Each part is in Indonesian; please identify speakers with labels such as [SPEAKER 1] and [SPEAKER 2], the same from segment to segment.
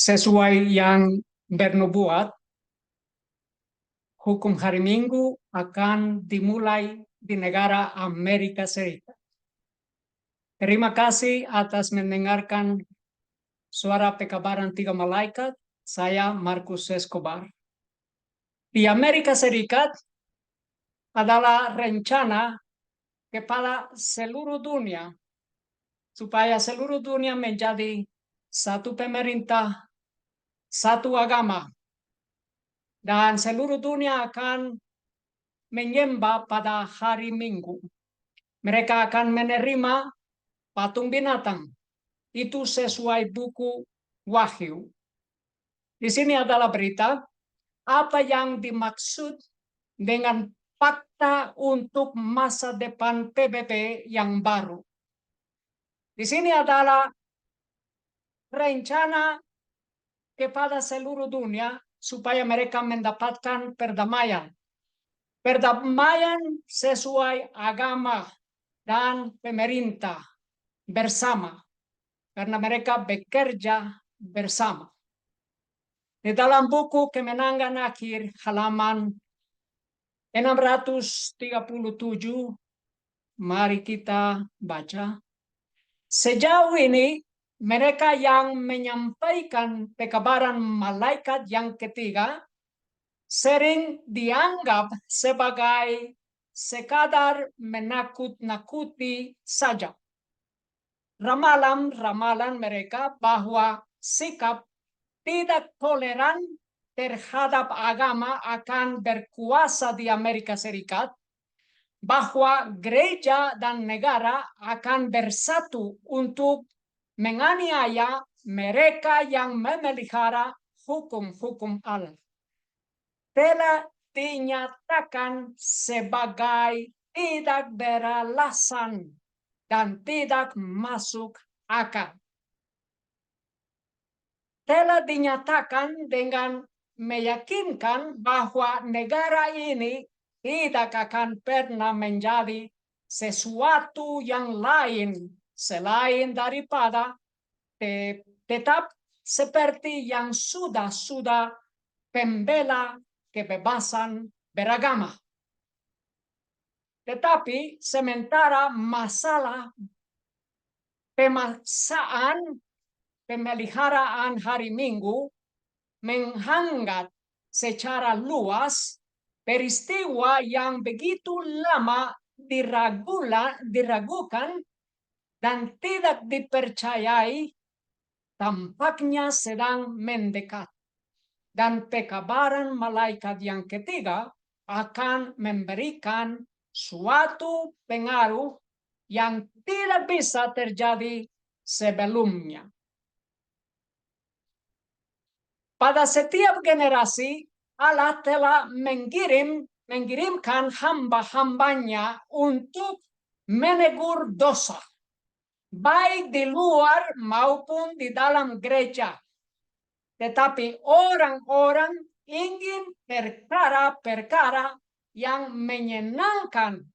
[SPEAKER 1] sesuai yang bernubuat, hukum hari Minggu akan dimulai di negara Amerika Serikat. Terima kasih atas mendengarkan suara pekabaran tiga malaikat. Saya Markus Escobar. Di Amerika Serikat adalah rencana kepada seluruh dunia supaya seluruh dunia menjadi satu pemerintah, satu agama, dan seluruh dunia akan menyembah pada hari Minggu. Mereka akan menerima patung binatang. Itu sesuai buku Wahyu. Di sini adalah berita apa yang dimaksud dengan fakta untuk masa depan PBB yang baru. Di sini adalah rencana kepada seluruh dunia supaya mereka mendapatkan perdamaian. Perdamaian sesuai agama dan pemerintah bersama. Karena mereka bekerja bersama. Di dalam buku Kemenangan Akhir halaman 637, mari kita baca. Sejauh ini mereka yang menyampaikan pekabaran malaikat yang ketiga sering dianggap sebagai sekadar menakut-nakuti saja. Ramalan-ramalan mereka bahwa sikap tidak toleran terhadap agama akan berkuasa di Amerika Serikat, bahwa gereja dan negara akan bersatu untuk menganiaya mereka yang memelihara hukum-hukum Allah. Telah dinyatakan sebagai tidak beralasan dan tidak masuk akal. Telah dinyatakan dengan meyakinkan bahwa negara ini tidak akan pernah menjadi sesuatu yang lain selain daripada tetap seperti yang sudah pembela kebebasan beragama. Tetapi sementara masalah pemaksaan pemeliharaan hari Minggu menghangat secara luas, peristiwa yang begitu lama diragukan dan tidak dipercayai tampaknya sedang mendekat. Dan pekabaran malaikat yang ketiga akan memberikan suatu pengaruh yang tidak bisa terjadi sebelumnya. Pada setiap generasi, Allah telah mengirimkan hamba-hambanya untuk menegur dosa, baik di luar maupun di dalam gereja. Tetapi orang-orang ingin perkara-perkara yang menyenangkan,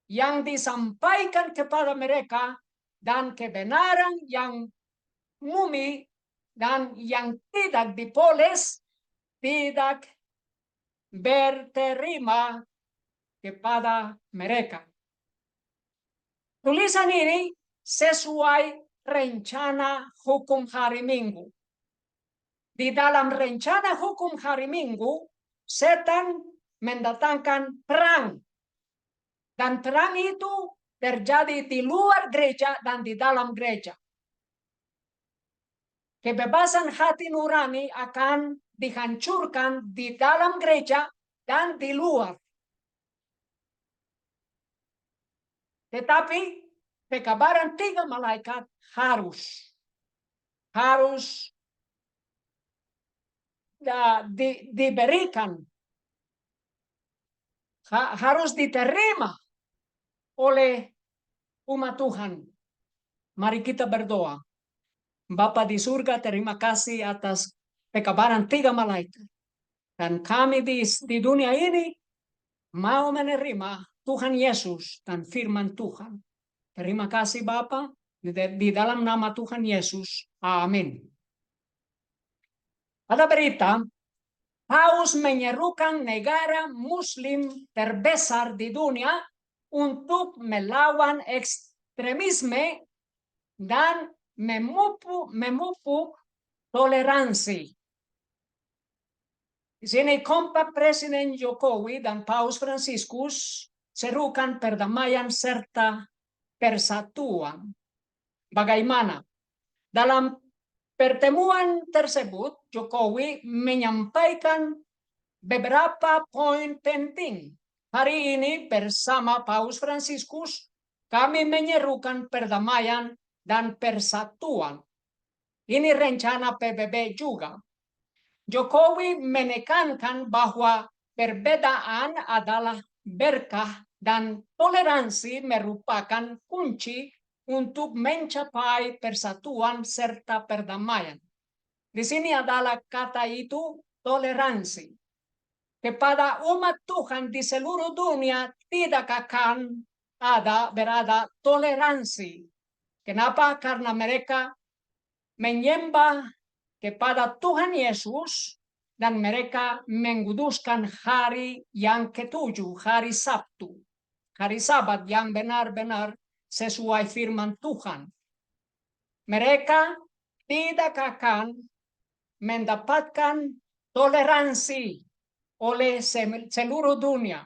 [SPEAKER 1] yang disampaikan kepada mereka, dan kebenaran yang murni dan yang tidak dipoles, tidak berterima kepada mereka. Tulisan ini sesuai rencana hukum hari Minggu. Di dalam rencana hukum hari Minggu, setan mendatangkan perang. Dan perang itu terjadi di luar gereja dan di dalam gereja. Kebebasan hati nurani akan dihancurkan di dalam gereja dan di luar. Tetapi pekabaran tiga malaikat harus diberikan, harus diterima oleh umat Tuhan. Mari kita berdoa. Bapa di surga, terima kasih atas pekabaran tiga malaikat. Dan kami di dunia ini mau menerima Tuhan Yesus dan firman Tuhan. Terima kasih Bapa, di dalam nama Tuhan Yesus. Amin. Ada berita, Paus menyerukan negara Muslim terbesar di dunia untuk melawan ekstremisme dan memupuk toleransi. Di sini kompak Presiden Jokowi dan Paus Franciscus serukan perdamaian serta persatuan. Bagaimana? Dalam pertemuan tersebut, Jokowi menyampaikan beberapa poin penting. Hari ini bersama Paus Franciscus, kami menyerukan perdamaian dan persatuan. Ini rencana PBB juga. Jokowi menekankan bahwa perbedaan adalah berkah dan toleransi merupakan kunci untuk mencapai persatuan serta perdamaian. Di sini adalah kata itu toleransi. Kepada umat Tuhan di seluruh dunia tidak akan berada toleransi. Kenapa? Karena mereka menyembah kepada Tuhan Yesus dan mereka menguduskan hari yang ketujuh, hari Sabtu, hari Sabat yang benar-benar sesuai firman Tuhan. Mereka tidak akan mendapatkan toleransi oleh seluruh dunia.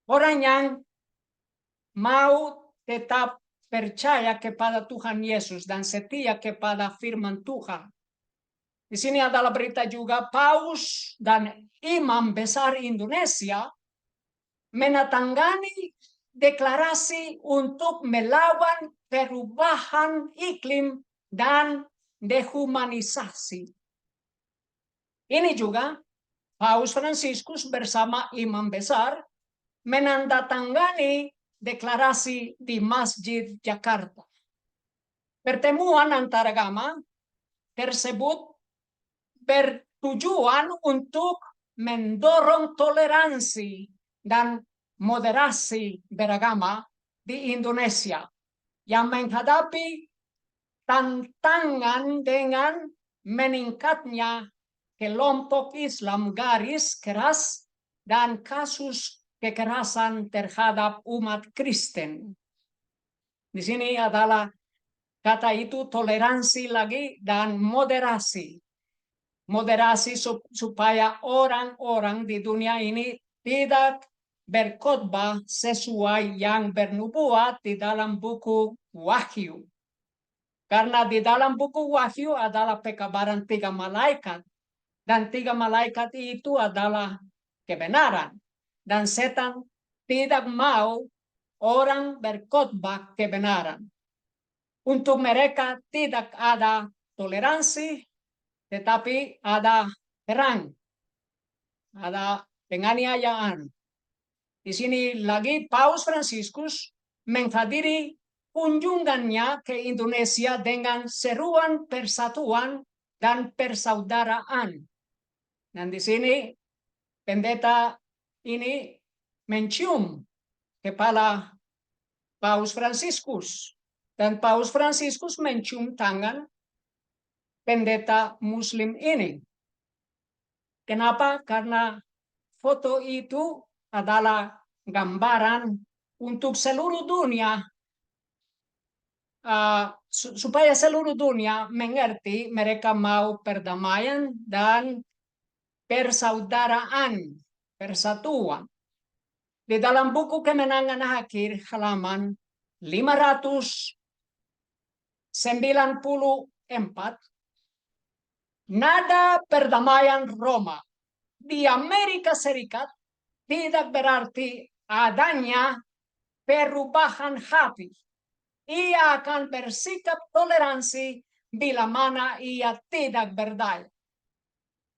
[SPEAKER 1] Orang yang mau tetap percaya kepada Tuhan Yesus dan setia kepada firman Tuhan. Di sini adalah berita juga Paus dan Imam Besar Indonesia menandatangani deklarasi untuk melawan perubahan iklim dan dehumanisasi. Ini juga Paus Franciscus bersama Imam Besar menandatangani deklarasi di Masjid Jakarta. Pertemuan antar agama tersebut bertujuan untuk mendorong toleransi dan moderasi beragama di Indonesia yang menghadapi tantangan dengan meningkatnya kelompok Islam garis keras dan kasus kekerasan terhadap umat Kristen. Di sini adalah kata itu toleransi lagi dan moderasi. Moderasi supaya orang-orang di dunia ini tidak berkhotbah sesuai yang bernubuat di dalam buku Wahyu. Karena di dalam buku Wahyu adalah pekabaran 3 malaikat. Dan 3 malaikat itu adalah kebenaran. Dan setan tidak mau orang berkhotbah kebenaran. Untuk mereka tidak ada toleransi, tetapi ada perang, ada penganiayaan. Di sini lagi Paus Franciscus menghadiri kunjungannya ke Indonesia dengan seruan persatuan dan persaudaraan. Dan di sini pendeta ini mencium kepala Paus Franciscus. Dan Paus Franciscus mencium tangan pendeta Muslim ini. Kenapa? Karena foto itu adalah gambaran untuk seluruh dunia, supaya seluruh dunia mengerti mereka mau perdamaian dan persaudaraan, persatuan. Di dalam buku Kemenangan Akhir halaman 594, nada perdamaian Roma di Amerika Serikat tidak berarti adanya perubahan hati. Ia akan bersikap toleransi bila mana ia tidak berdaya.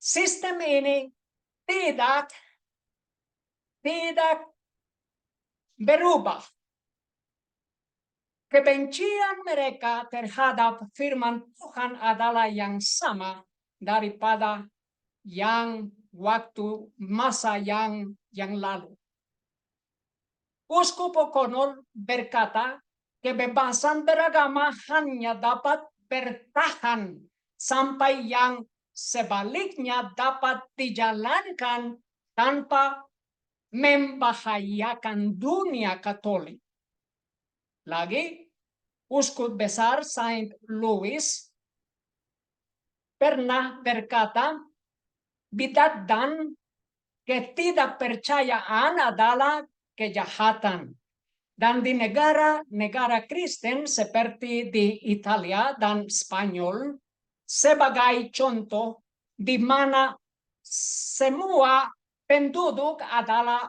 [SPEAKER 1] Sistem ini tidak berubah. Kebencian mereka terhadap firman Tuhan adalah yang sama daripada yang waktu masa yang lalu. Uskup O'Connor berkata, kebebasan beragama hanya dapat bertahan sampai yang sebaliknya dapat dijalankan tanpa membahayakan dunia Katolik. Lagi, Uskup Besar Saint Louis pernah berkata, bidat dan ketidakpercayaan adalah kejahatan. Dan di negara-negara Kristen seperti di Italia dan Spanyol, sebagai contoh, di mana semua penduduk adalah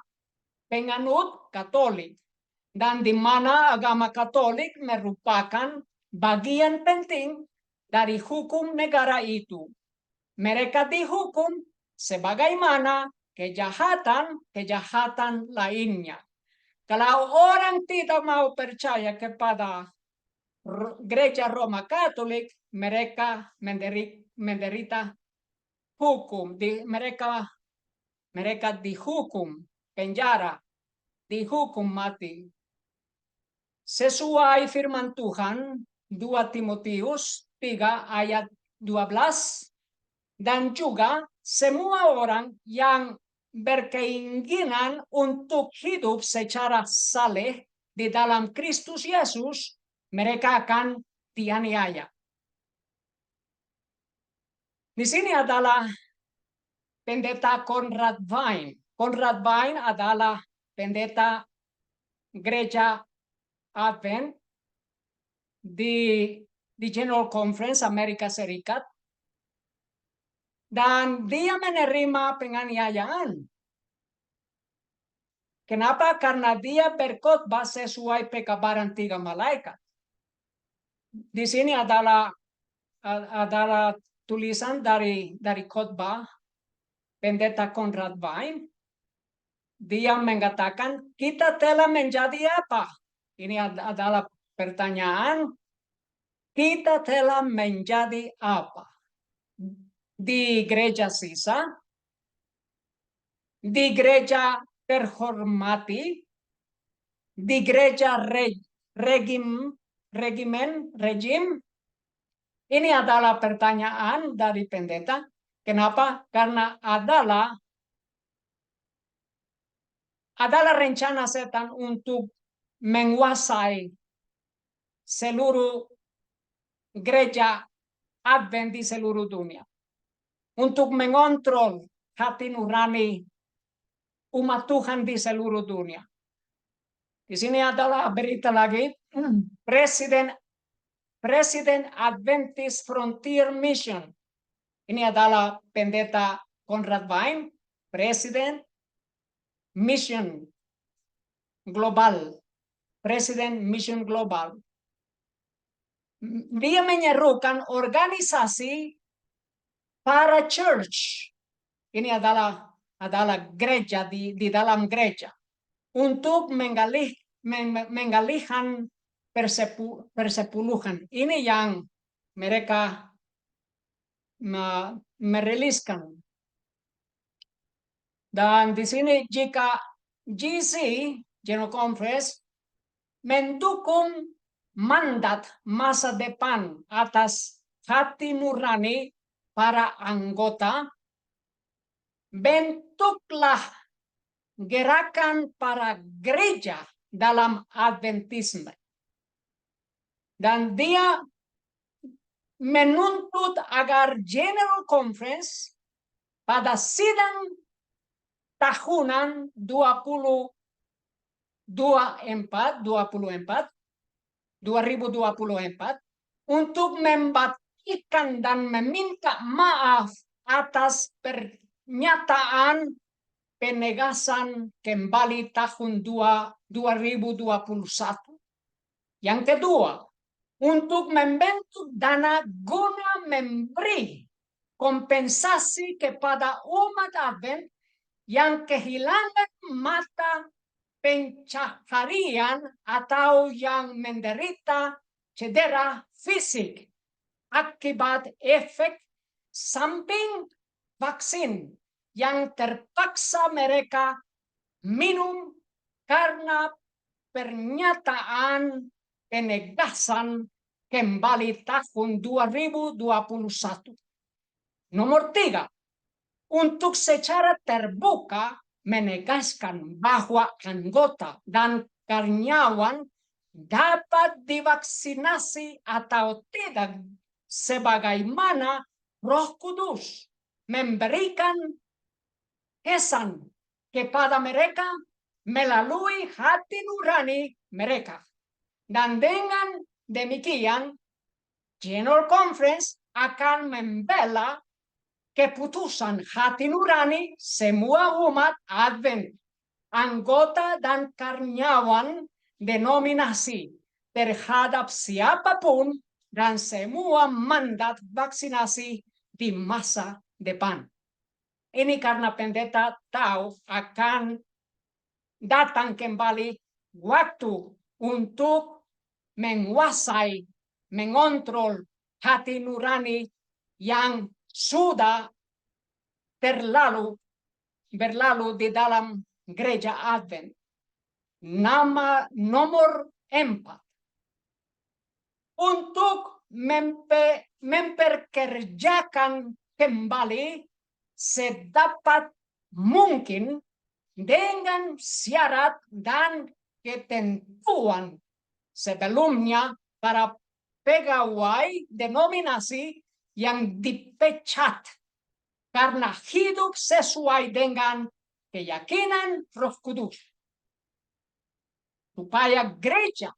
[SPEAKER 1] penganut Katolik, dan di mana agama Katolik merupakan bagian penting dari hukum negara itu. Mereka dihukum sebagaimana kejahatan lainnya. Kalau orang tidak mau percaya kepada gereja Roma Katolik, mereka menderita hukum. Mereka dihukum penjara, dihukum mati. Sesuai firman Tuhan, 2 Timotius 3 ayat 12, dan juga semua orang yang berkeinginan untuk hidup secara saleh di dalam Kristus Yesus, mereka akan dianiaya. Di sini adalah pendeta Conrad Vine. Conrad Vine adalah pendeta gereja Advent di General Conference Amerika Serikat. Dan dia menerima penganiayaan. Kenapa? Karena dia berkhotbah sesuai pekabaran 3 malaikat. Di sini adalah tulisan dari khotbah pendeta Conrad Vine. Dia mengatakan, kita telah menjadi apa? Ini adalah pertanyaan. Kita telah menjadi apa? Di gereja sisa, di gereja terhormati, di gereja rejim. Ini adalah pertanyaan dari pendeta. Kenapa? Karena adalah rencana setan untuk menguasai seluruh gereja Advent di seluruh dunia, untuk mengontrol hati nurani umat Tuhan di seluruh dunia. Di sini adalah berita lagi, Presiden Adventist Frontier Mission. Ini adalah pendeta Conrad Vine, Presiden Mission Global. Presiden Mission Global. Dia menyerukan organisasi para church. Ini adalah gereja di dalam gereja untuk mengalihkan persepuluhan. Ini yang mereka meriliskan. Dan di sini jika GC, General Conference, mendukung mandat masa depan atas hati nurani para anggota, bentuklah gerakan para gereja dalam Adventisme. Dan dia menuntut agar General Conference pada sidang tahunan 2024 untuk membatalkan dan meminta maaf atas pernyataan penegasan kembali tahun 2021. Yang kedua, untuk membentuk dana guna memberi kompensasi kepada umat Advent yang kehilangan mata pencaharian atau yang menderita cedera fisik akibat efek samping vaksin yang terpaksa mereka minum karena pernyataan penegasan kembali tahun 2021. Nomor 3, untuk secara terbuka menegaskan bahwa anggota dan karyawan dapat divaksinasi atau tidak, sebagaimana Roh Kudus memberikan kesan kepada mereka melalui hati nurani mereka. Dan dengan demikian, General Conference akan membela keputusan hati nurani semua umat Advent, anggota dan karyawan denominasi terhadap siapapun dan semua mandat vaksinasi di masa depan. Ini karena pendeta tahu akan datang kembali waktu untuk menguasai, mengontrol hati nurani yang sudah berlalu di dalam gereja Advent. Nomor 4. Untuk memperkerjakan kembali sedapat mungkin dengan syarat dan ketentuan sebelumnya para pegawai denominasi yang dipecat karena hidup sesuai dengan keyakinan Roh Kudus, supaya gereja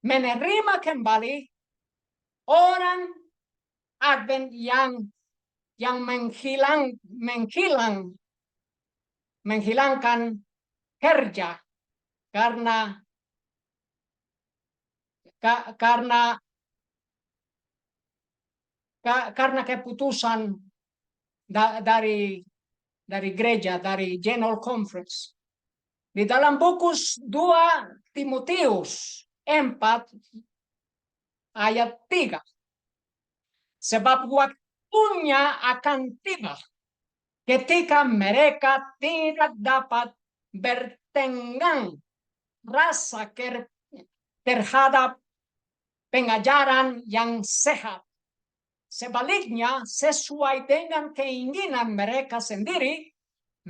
[SPEAKER 1] menerima kembali orang Advent yang menghilangkan kerja karena keputusan dari gereja, dari General Conference. Di dalam buku 2 Timotius 4 ayat 3. Sebab waktunya akan tiba ketika mereka tidak dapat bertenggang rasa terhadap pengajaran yang sehat. Sebaliknya, sesuai dengan keinginan mereka sendiri,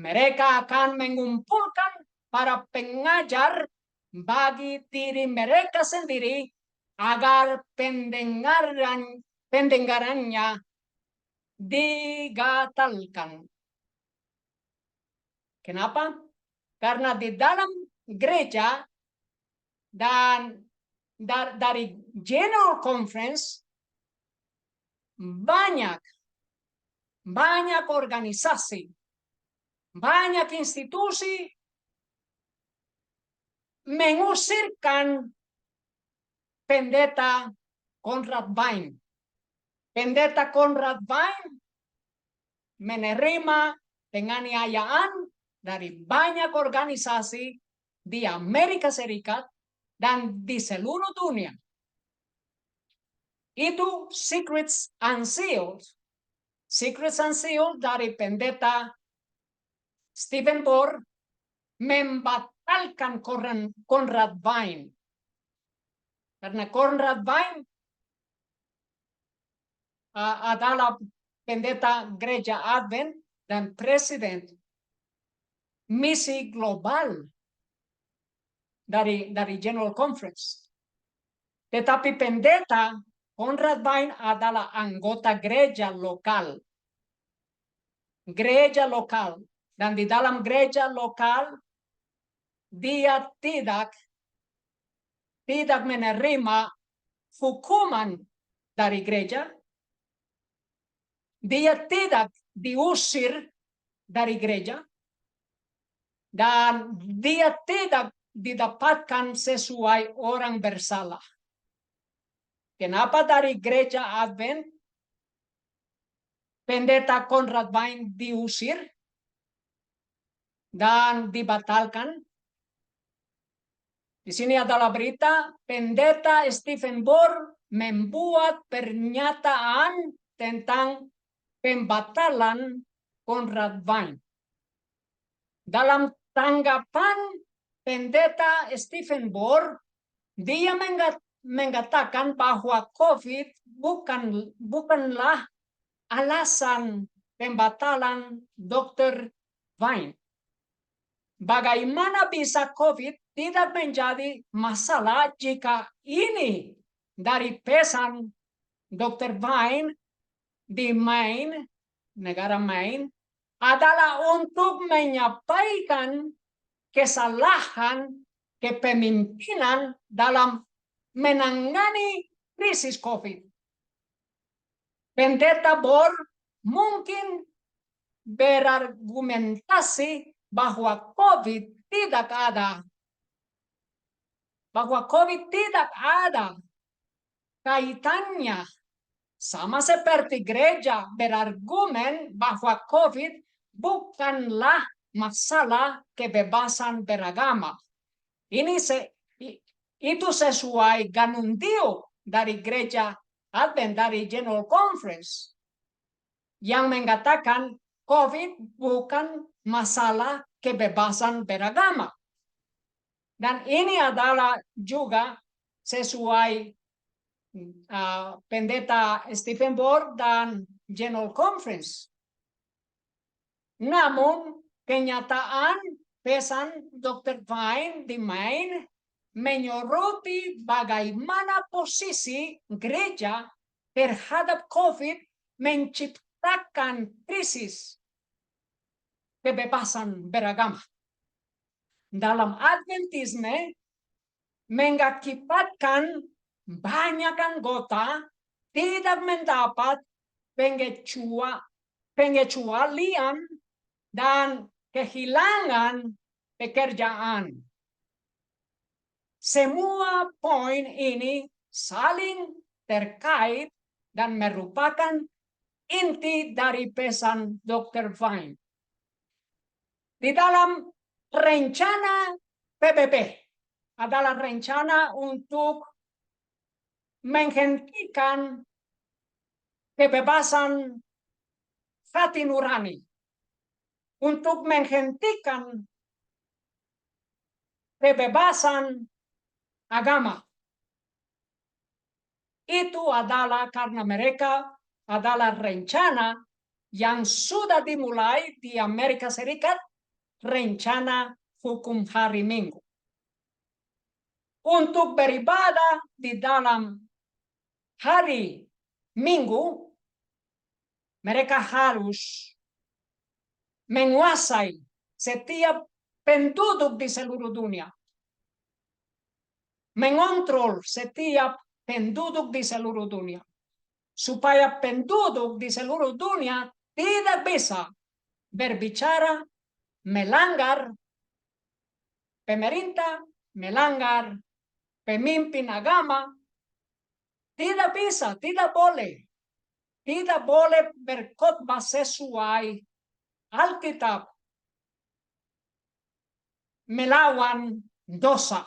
[SPEAKER 1] mereka akan mengumpulkan para pengajar bagi diri mereka sendiri agar pendengarannya digatalkan. Kenapa? Karena di dalam gereja dan dari General Conference banyak organisasi, banyak institusi mengusirkan pendeta Conrad Vine. Pendeta Conrad Vine menerima penganiayaan dari banyak organisasi di Amerika Serikat dan di seluruh dunia. Itu Secrets Unsealed dari pendeta Stephen Bohr membatalkan Conrad Vine. Karena Conrad Vine adalah pendeta gereja Advent dan presiden misi global dari General Conference. Tetapi pendeta Conrad Vine adalah anggota gereja lokal. Dan di dalam gereja lokal dia tidak menerima hukuman dari gereja. Dia tidak diusir dari gereja. Dan dia tidak didapatkan sesuai orang bersalah. Kenapa dari gereja Advent pendeta Conrad Vine diusir dan dibatalkan? Di sini adalah berita, pendeta Stephen Bohr membuat pernyataan tentang pembatalan Conrad Vine. Dalam tanggapan pendeta Stephen Bohr, dia mengatakan bahwa COVID bukanlah alasan pembatalan Dr. Vine. Bagaimana bisa COVID tidak menjadi masalah jika ini dari pesan Dr. Vine di Maine, negara Maine, adalah untuk menyampaikan kesalahan kepemimpinan dalam menangani krisis COVID. Pendeta Bor mungkin berargumentasi bahwa COVID tidak ada. Bahwa COVID tidak ada kaitannya, sama seperti gereja berargumen bahwa COVID bukanlah masalah kebebasan beragama. Itu sesuai ganundio dari gereja Advent, dari General Conference, yang mengatakan COVID bukan masalah kebebasan beragama. Dan ini adalah juga sesuai pendeta Stephen Bor dan General Conference. Namun kenyataan pesan Dr. Vine di Maine menyoroti bagaimana posisi gereja terhadap COVID menciptakan krisis kebebasan beragama. Dalam Adventisme mengakibatkan banyak anggota tidak mendapat pengecualian dan kehilangan pekerjaan. Semua poin ini saling terkait dan merupakan inti dari pesan Dr. Vine. Di dalam rencana PBB adalah rencana untuk menghentikan kebebasan hati nurani, untuk menghentikan kebebasan agama. Itu adalah karena mereka adalah rencana yang sudah dimulai di Amerika Serikat, rencana hukum hari Minggu. Untuk beribadah di dalam hari Minggu, mereka harus menguasai setiap penduduk di seluruh dunia, mengontrol setiap penduduk di seluruh dunia, supaya penduduk di seluruh dunia tidak bisa berbicara, melanggar pemerintah, melanggar pemimpin agama. Tidak bisa, tidak boleh. Tidak boleh berkhotbah sesuai Alkitab, melawan dosa.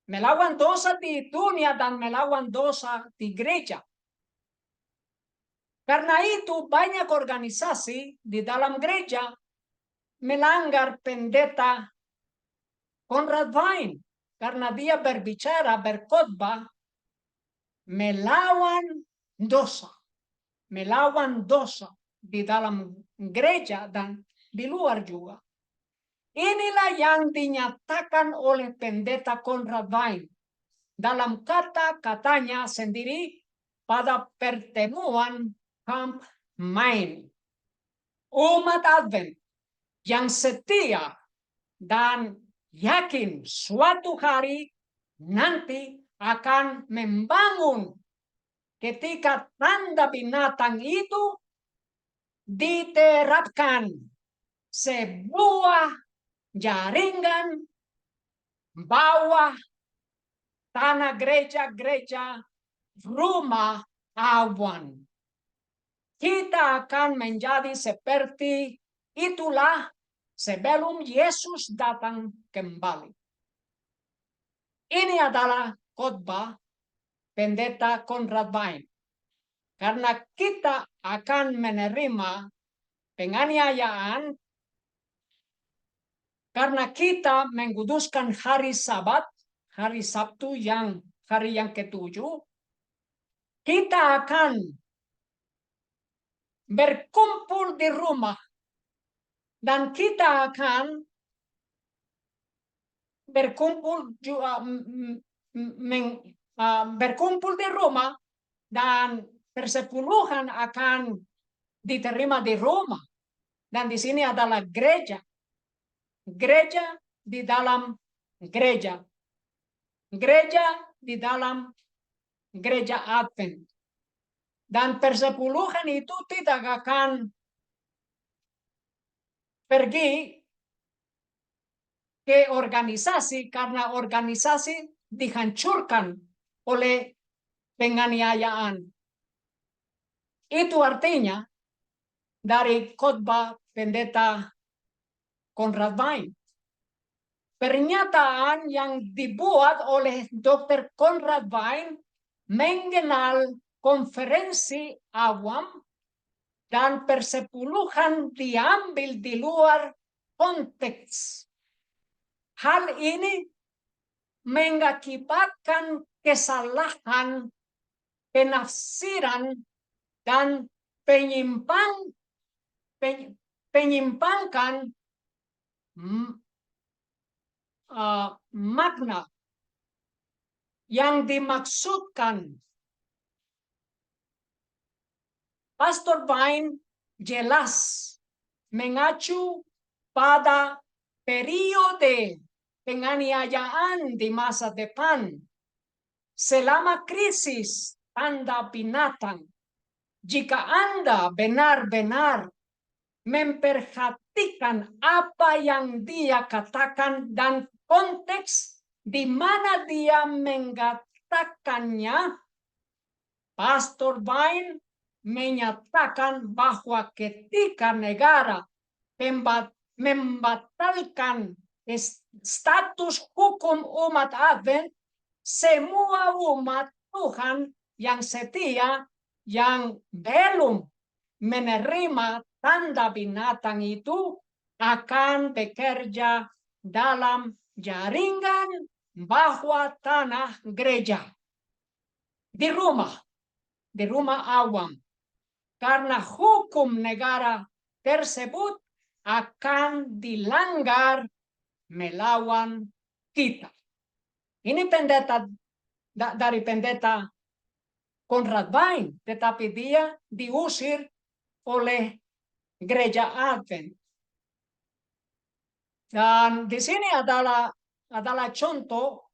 [SPEAKER 1] Melawan dosa di dunia dan melawan dosa di gereja. Karena itu banyak organisasi di dalam gereja melanggar pendeta Conrad Vine karena dia berbicara, berkhotbah melawan dosa di dalam gereja dan di luar juga. Inilah yang dinyatakan oleh pendeta Conrad Vine dalam kata-katanya sendiri pada pertemuan Camp Maine. Umat Advent yang setia dan yakin suatu hari nanti akan membangun ketika tanda binatang itu diterapkan sebuah jaringan bawah tanah gereja-gereja rumah awan. Kita akan menjadi seperti itulah sebelum Yesus datang kembali. Ini adalah khotbah pendeta Conrad Vine. Karena kita akan menerima penganiayaan, karena kita menguduskan hari Sabat, hari Sabtu hari yang ketujuh, kita akan berkumpul di rumah dan kita akan berkumpul berkumpul di rumah dan persepuluhan akan diterima di rumah. Dan di sini adalah gereja. Gereja di dalam gereja. Gereja di dalam gereja Advent. Dan persepuluhan itu tidak akan pergi ke organisasi karena organisasi dihancurkan oleh penganiayaan. Itu artinya dari khotbah pendeta Conrad Vine. Pernyataan yang dibuat oleh Dr. Conrad Vine mengenal konferensi awam dan persepuluhan diambil di luar konteks. Hal ini mengakibatkan kesalahan penafsiran dan penyimpangkan makna yang dimaksudkan. Pastor Vine jelas mengacu pada periode penganiayaan di masa depan selama krisis tanda binatang. Jika Anda benar-benar memperhatikan apa yang dia katakan dan konteks di mana dia mengatakannya, Pastor Vine menyatakan bahwa ketika negara membatalkan status hukum umat Advent, semua umat Tuhan yang setia yang belum menerima tanda binatang itu akan bekerja dalam jaringan bawah tanah gereja di rumah awam, karena hukum negara tersebut akan dilanggar melawan kita. Ini pendeta dari pendeta Conrad Vine, tetapi dia diusir oleh gereja Advent. Dan di sini adalah contoh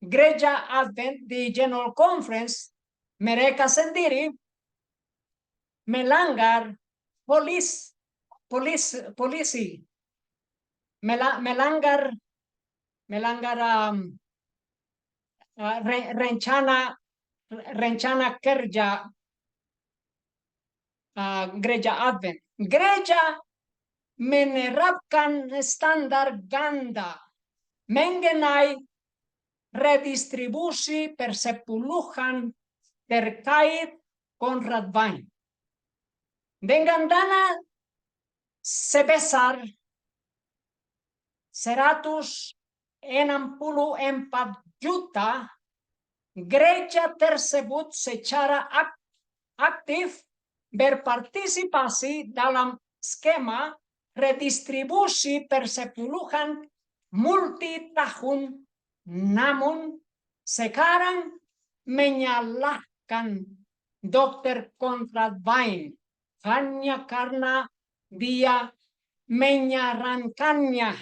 [SPEAKER 1] gereja Advent di General Conference. Mereka sendiri melanggar polisi, melanggar rencana kerja gereja Advent. Gereja menerapkan standar ganda mengenai redistribusi persepuluhan terkait Conrad Vine. Dengan dana sebesar 164 juta, gereja tersebut secara aktif berpartisipasi dalam skema redistribusi persepuluhan multi tahun. Namun sekarang menyalahkan Dr. Conrad Vine hanya karena dia menyarankannya.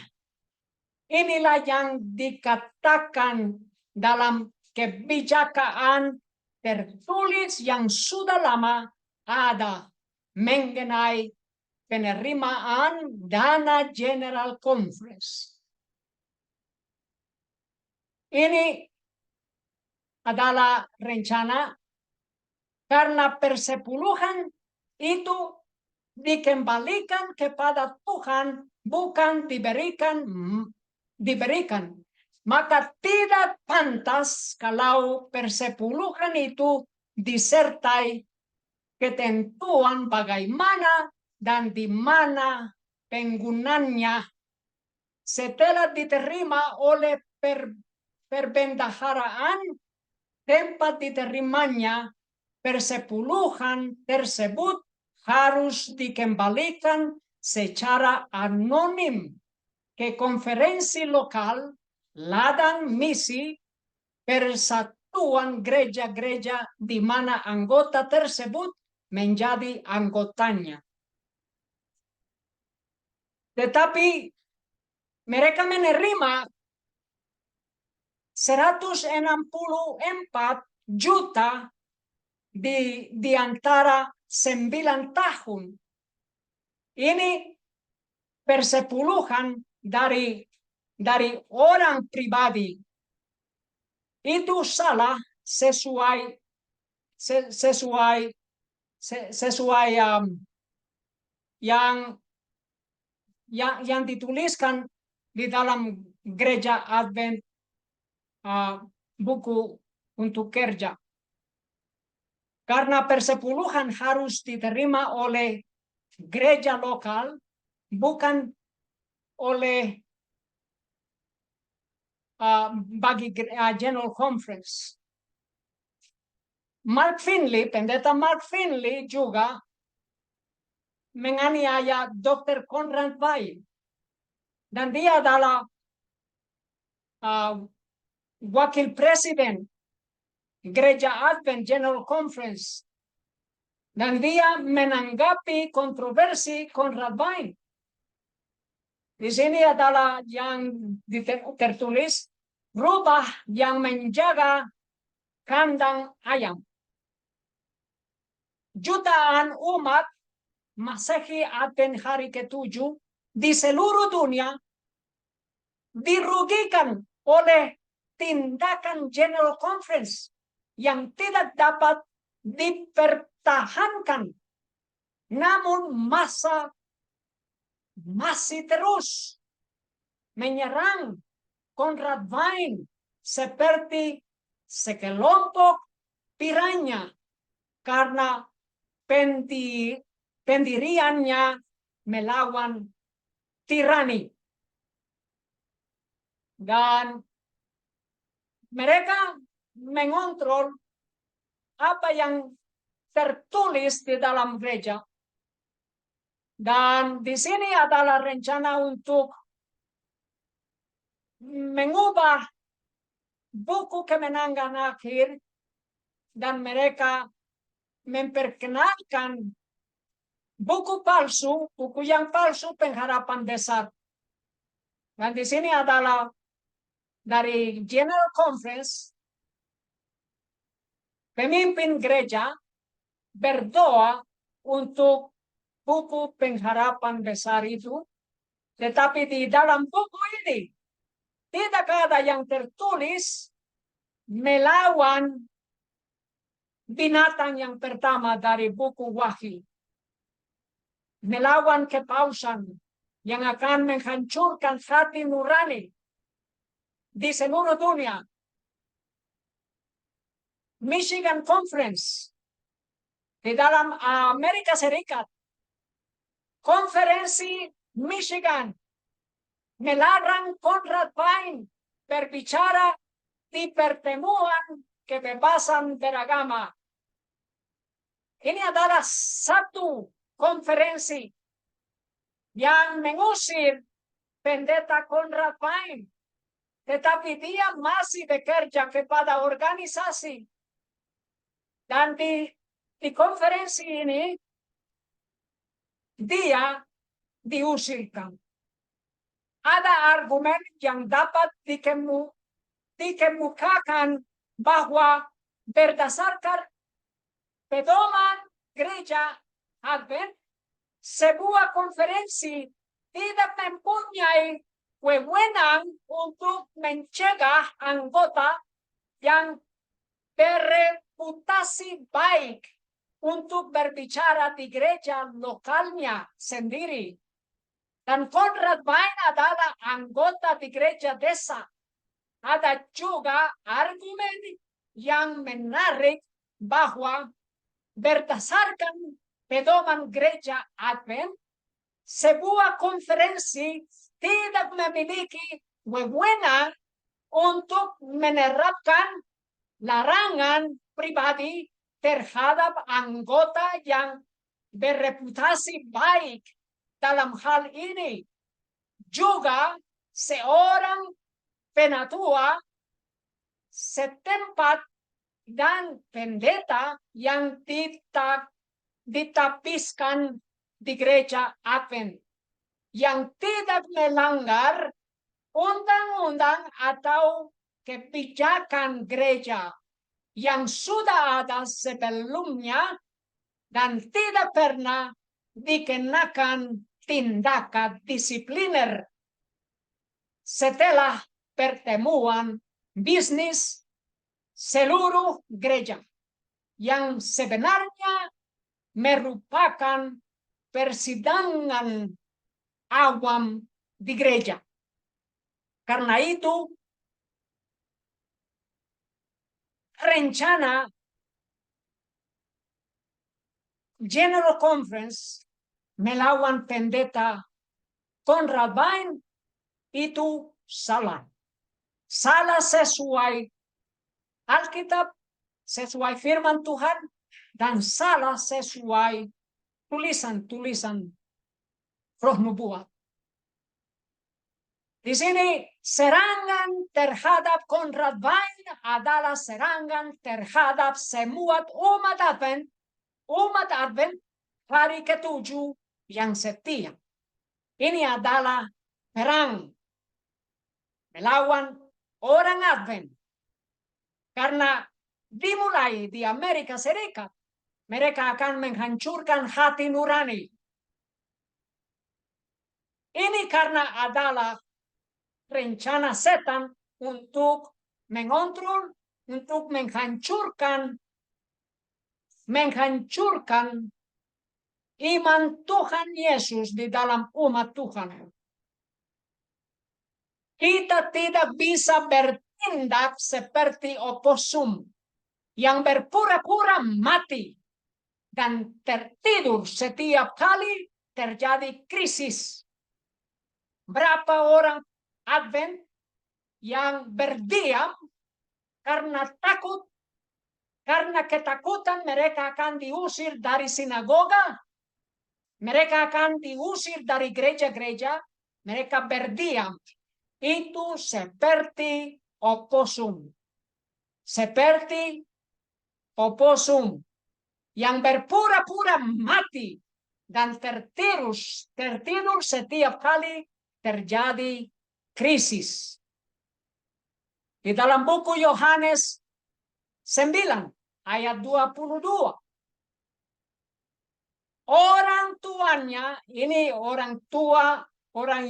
[SPEAKER 1] Inilah yang dikatakan dalam kebijakan tertulis yang sudah lama ada mengenai penerimaan dana General Conference. Ini adalah rencana karena persepuluhan itu dikembalikan kepada Tuhan, bukan diberikan. Maka tidak pantas kalau persepuluhan itu disertai ketentuan bagaimana dan di mana penggunanya setelah diterima oleh perbendaharaan tempat diterimanya persepuluhan tersebut harus dikembalikan secara anonim ke konferensi lokal ladang misi persatuan gereja-gereja di mana anggota tersebut menjadi anggotanya. Tetapi mereka menerima 164 juta di antara 9 tahun. Ini persepuluhan dari orang pribadi. Itu salah sesuai yang dituliskan di dalam gereja Advent buku untuk kerja. Karena persepuluhan harus diterima oleh gereja lokal, bukan oleh bagi General Conference. Mark Finley, pendeta Mark Finley juga menganiaya Dr. Conrad Weil. Dan dia adalah wakil presiden Gereja Advent General Conference. Dan dia menanggapi kontroversi Conrad Weil. Di sini adalah yang tertulis, rubah yang menjaga kandang ayam. Jutaan umat Masehi Advent hari ke-7 di seluruh dunia dirugikan oleh tindakan General Conference yang tidak dapat dipertahankan. Namun masa masih terus menyerang Conrad Weil seperti sekelompok piranya karena pendiriannya melawan tirani. Dan mereka mengontrol apa yang tertulis di dalam gereja. Dan di sini adalah rencana untuk mengubah buku kemenangan akhir dan mereka memperkenalkan buku yang palsu pengharapan besar. Dan di sini adalah dari General Conference, pemimpin gereja berdoa untuk buku pengharapan besar itu, tetapi di dalam buku ini tidak ada yang tertulis melawan binatang yang pertama dari buku Wahyu, melawan kepausan yang akan menghancurkan hati nurani di seluruh dunia. Michigan Conference di dalam Amerika Serikat, konferensi Michigan melarang Conrad Weil berbicara di pertemuan kebebasan beragama. Ini adalah satu konferensi yang mengusir pendeta Conrad Weil, tetapi dia masih bekerja kepada organisasi. Dan di konferensi ini dia diusirkan. Ada argumen yang dapat dikemukakan bahwa berdasarkan pedoman gereja Advent, sebuah konferensi tidak mempunyai wewenang untuk mencegah anggota yang bereputasi baik untuk berbicara di gereja lokalnya sendiri. Dan Conrad Weil adalah anggota di gereja desa. Ada juga argumen yang menarik bahwa berdasarkan pedoman gereja Advent, sebuah konferensi tidak memiliki wewenang untuk menerapkan larangan pribadi terhadap anggota yang bereputasi baik dalam hal ini. Juga seorang penatua setempat dan pendeta yang ditapiskan di gereja Advent, yang tidak melanggar undang-undang atau kebijakan gereja yang sudah ada sebelumnya dan tidak pernah dikenakan tindakan disipliner setelah pertemuan bisnis seluruh gereja yang sebenarnya merupakan persidangan awam di gereja. Karena itu, rencana General Conference melawan pendeta Conrad Bain itu salah. Salah sesuai Alkitab, sesuai firman Tuhan, dan salah sesuai tulisan-tulisan roh nubuat. Di sini serangan terhadap Conrad Bain adalah serangan terhadap semua umat Advent hari ke-7 yang setia. Ini adalah perang melawan orang Advent. Karena dimulai di Amerika Serikat, mereka akan menghancurkan hati nurani. Ini karena adalah rencana setan untuk mengontrol, untuk menghancurkan iman Tuhan Yesus di dalam umat Tuhan. Kita tidak bisa bertindak seperti oposum yang berpura-pura mati dan tertidur setiap kali terjadi krisis. Berapa orang Advent yang berdiam karena takut, karena ketakutan mereka akan diusir dari sinagoga, mereka akan diusir dari gereja-gereja, mereka berdiam. Itu seperti oposum. Seperti oposum yang berpura-pura mati dan tertidur setiap kali terjadi krisis. Di dalam buku Yohanes 9 ayat 22. Orang tuanya, ini orang tua, orang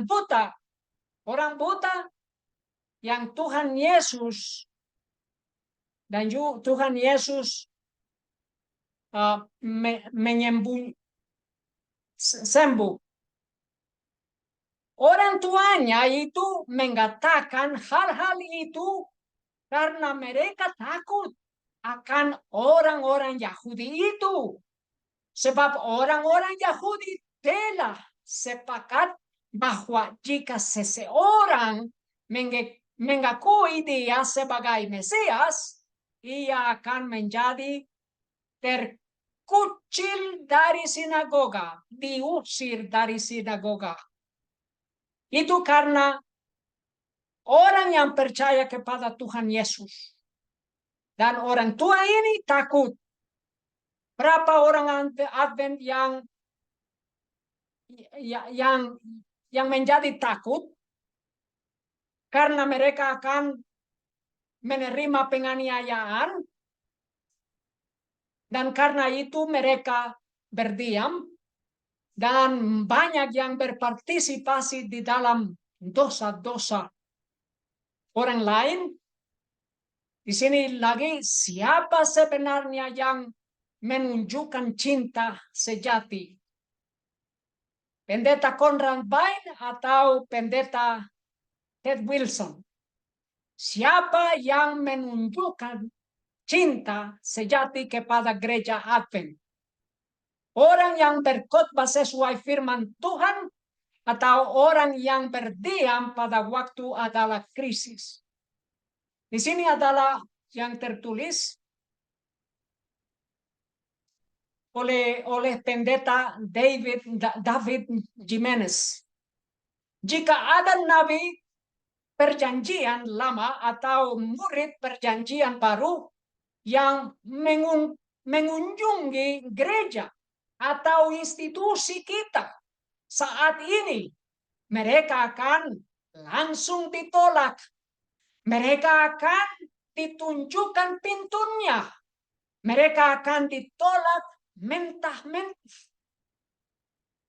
[SPEAKER 1] buta. Orang buta yang Tuhan Yesus dan Tuhan Yesus sembuh. Orang tuanya itu mengatakan hal-hal itu karena mereka takut akan orang-orang Yahudi itu. Sebab orang-orang Yahudi telah sepakat bahwa jika seseorang mengakui dia sebagai Mesias, ia akan menjadi terkucil dari sinagoga, diusir dari sinagoga. Itu karena orang yang percaya kepada Tuhan Yesus. Dan orang tua ini takut. Berapa orang Advent yang menjadi takut karena mereka akan menerima penganiayaan, dan karena itu mereka berdiam, dan banyak yang berpartisipasi di dalam dosa-dosa orang lain. Di sini lagi, siapa sebenarnya yang menunjukkan cinta sejati? Pendeta Conrad Bain atau pendeta Ted Wilson? Siapa yang menunjukkan cinta sejati kepada gereja Advent? Orang yang berkhotbah sesuai firman Tuhan atau orang yang berdiam pada waktu adalah krisis? Di sini adalah yang tertulis, oleh pendeta David Jimenez. Jika ada nabi perjanjian lama atau murid perjanjian baru yang mengunjungi gereja atau institusi kita saat ini, mereka akan langsung ditolak. Mereka akan ditunjukkan pintunya. Mereka akan ditolak mentah-mentah.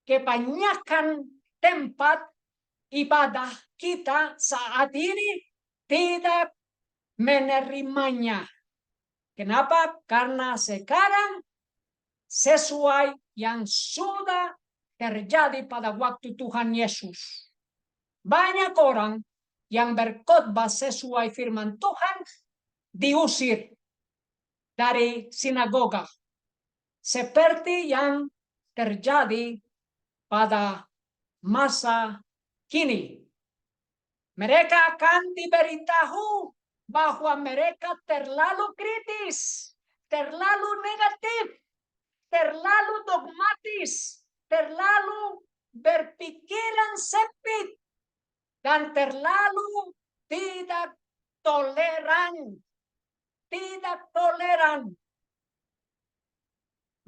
[SPEAKER 1] Kebanyakan tempat ibadah kita saat ini tidak menerimanya. Kenapa? Karena sekarang sesuai yang sudah terjadi pada waktu Tuhan Yesus. Banyak orang yang berkhotbah sesuai firman Tuhan diusir dari sinagoga. Seperti yang terjadi pada masa kini. Mereka akan diberitahu bahwa mereka terlalu kritis, terlalu negatif, terlalu dogmatis, terlalu berpikiran sempit, dan terlalu tidak toleran. Tidak toleran.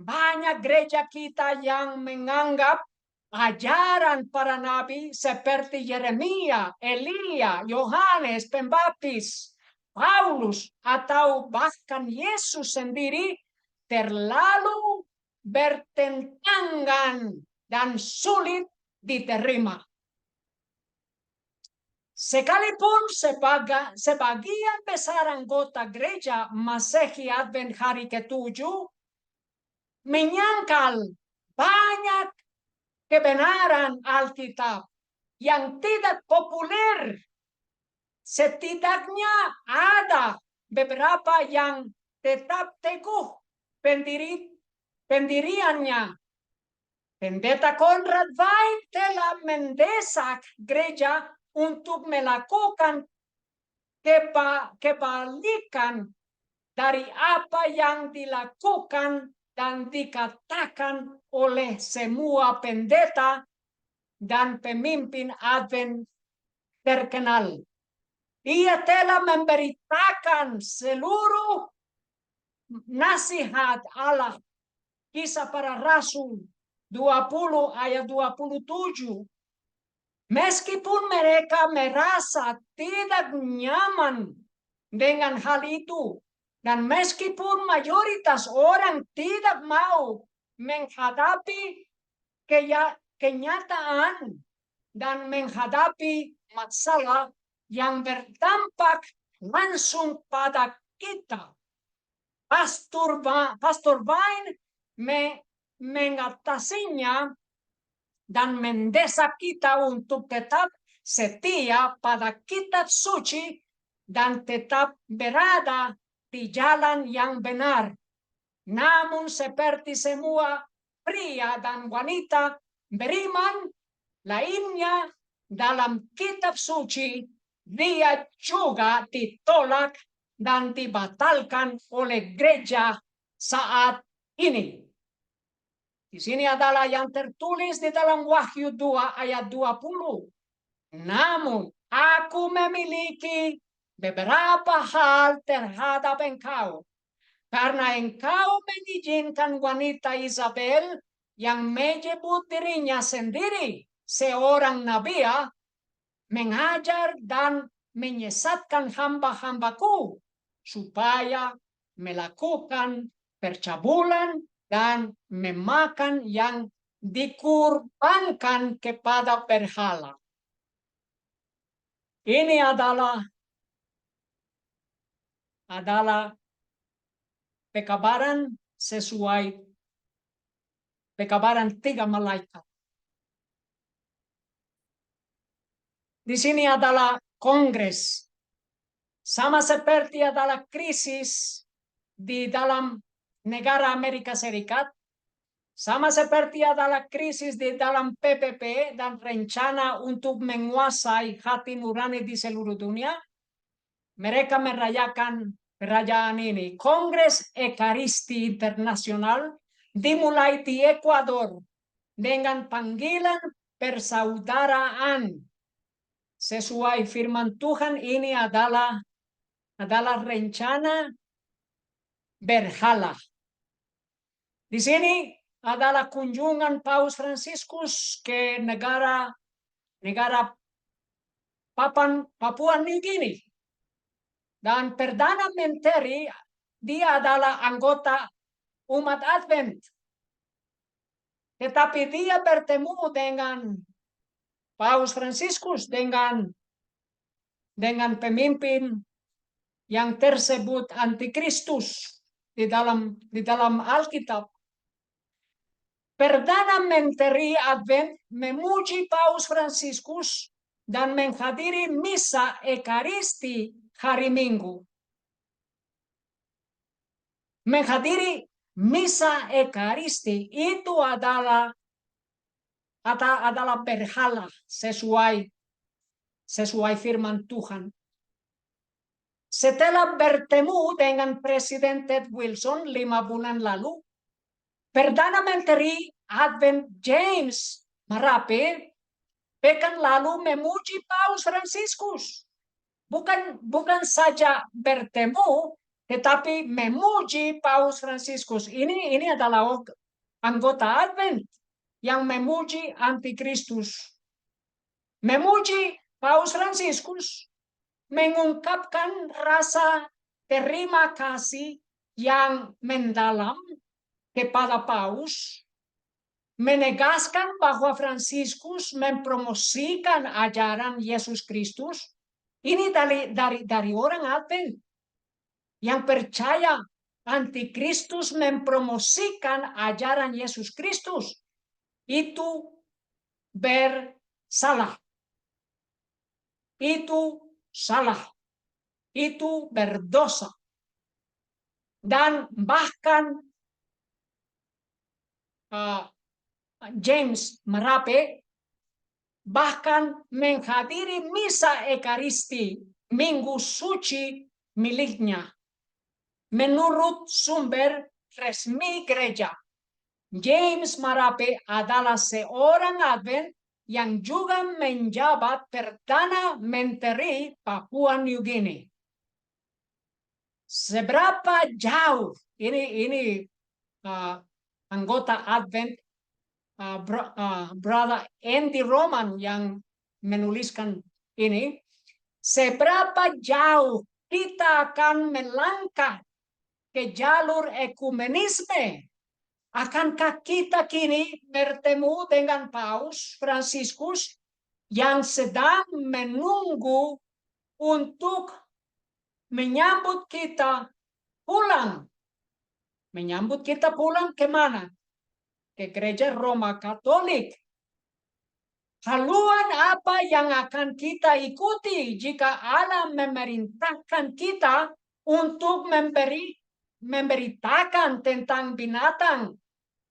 [SPEAKER 1] Banyak gereja kita yang menganggap ajaran para nabi seperti Yeremia, Elia, Yohanes Pembaptis, Paulus, atau bahkan Yesus sendiri terlalu bertentangan dan sulit diterima. Sekalipun sebagian besar anggota gereja Masehi Advent hari ke-7 menyangkal banyak kebenaran Alkitab yang tidak populer. Setidaknya ada beberapa yang tetap teguh pendiriannya. Pendeta Conrad Wein telah mendesak gereja untuk melakukan kebalikan dari apa yang dilakukan dan dikatakan oleh semua pendeta dan pemimpin Advent terkenal. Ia telah memberitakan seluruh nasihat Allah, Kisah Para Rasul 20 ayat 27. Meskipun mereka merasa tidak nyaman dengan hal itu, dan meskipun mayoritas orang tidak mau menghadapi kenyataan dan menghadapi masalah yang berdampak langsung pada kita, Pastor Wein mengatasinya dan mendesak kita untuk tetap setia pada kitab suci dan tetap berada di jalan yang benar. Namun seperti semua pria dan wanita beriman lainnya dalam kitab suci, dia juga ditolak dan dibatalkan oleh gereja saat ini. Di sini adalah yang tertulis di dalam Wahyu 2 ayat 20. Namun aku memiliki beberapa hal terhadap engkau, karena engkau mengizinkan wanita Isabel yang menyebut dirinya sendiri seorang nabi mengajar dan menyesatkan hamba-hambaku supaya melakukan percabulan dan memakan yang dikurbankan kepada berhala. Ini adalah pekabaran sesuai pekabaran 3 malaikat. Di sini adalah kongres. Sama seperti adalah krisis di dalam negara Amerika Serikat, sama seperti adalah krisis di dalam PPP dan rencana untuk menguasai hati nurani di seluruh dunia. Mereka merayakan perayaan ini. Kongres Ekaristi Internasional dimulai di Ekuador dengan panggilan persaudaraan. Sesuai firman Tuhan, ini adalah rencana berhala. Di sini adalah kunjungan Paus Fransiskus ke negara Papua New Guinea. Dan Perdana Menteri, dia adalah anggota umat Advent. Tetapi dia bertemu dengan Paus Fransiskus, dengan pemimpin yang tersebut antikristus di dalam Alkitab. Perdana Menteri Advent memuji Paus Fransiskus dan menghadiri misa Ekaristi hari Minggu. Menghadiri misa Ekaristi itu adalah berhala sesuai firman Tuhan. Setelah bertemu dengan Presiden Ted Wilson 5 bulan lalu, Perdana Menteri Advent James Marape pekan lalu memuji Paus Fransiskus. Bukan saja bertemu, tetapi memuji Paus Fransiskus. Ini adalah anggota Advent yang memuji antikristus. Memuji Paus Fransiskus mengungkapkan rasa terima kasih yang mendalam kepada Paus, menegaskan bahwa Fransiskus mempromosikan ajaran Yesus Kristus. Ini dari orang Advent yang percaya antikristus mempromosikan ajaran Yesus Kristus. Itu bersalah. Itu salah. Itu berdosa. Dan bahkan James Marape bahkan menghadiri misa Ekaristi Minggu Suci miliknya. Menurut sumber resmi gereja, James Marape adalah seorang Advent yang juga menjabat Perdana Menteri Papua New Guinea. Seberapa jauh ini anggota Advent, Brother Andy Roman yang menuliskan ini, seberapa jauh kita akan melangkah ke jalur ekumenisme. Akankah kita kini bertemu dengan Paus Fransiskus yang sedang menunggu untuk menyambut kita pulang? Menyambut kita pulang kemana? Ke gereja Roma Katolik. Haluan apa yang akan kita ikuti jika Allah memerintahkan kita untuk memberitakan tentang binatang,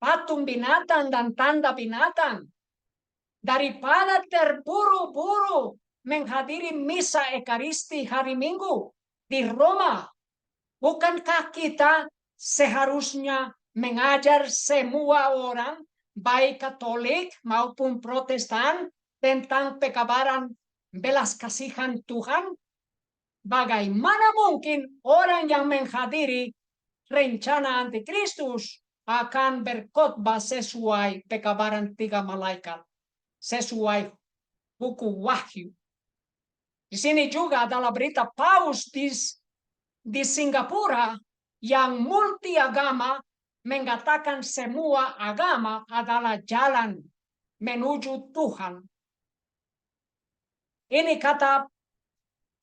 [SPEAKER 1] patung binatang, dan tanda binatang? Daripada terburu-buru menghadiri misa Ekaristi hari Minggu di Roma, bukankah kita seharusnya mengajar semua orang, baik Katolik maupun Protestan, tentang pekabaran belas kasihan Tuhan? Bagaimana mungkin orang yang menghadiri rencana antikristus akan berkhotbah sesuai pekabaran 3 malaikat, sesuai buku Wahyu? Di sini juga adalah berita Paus di Singapura yang multi agama mengatakan semua agama adalah jalan menuju Tuhan. Ini kata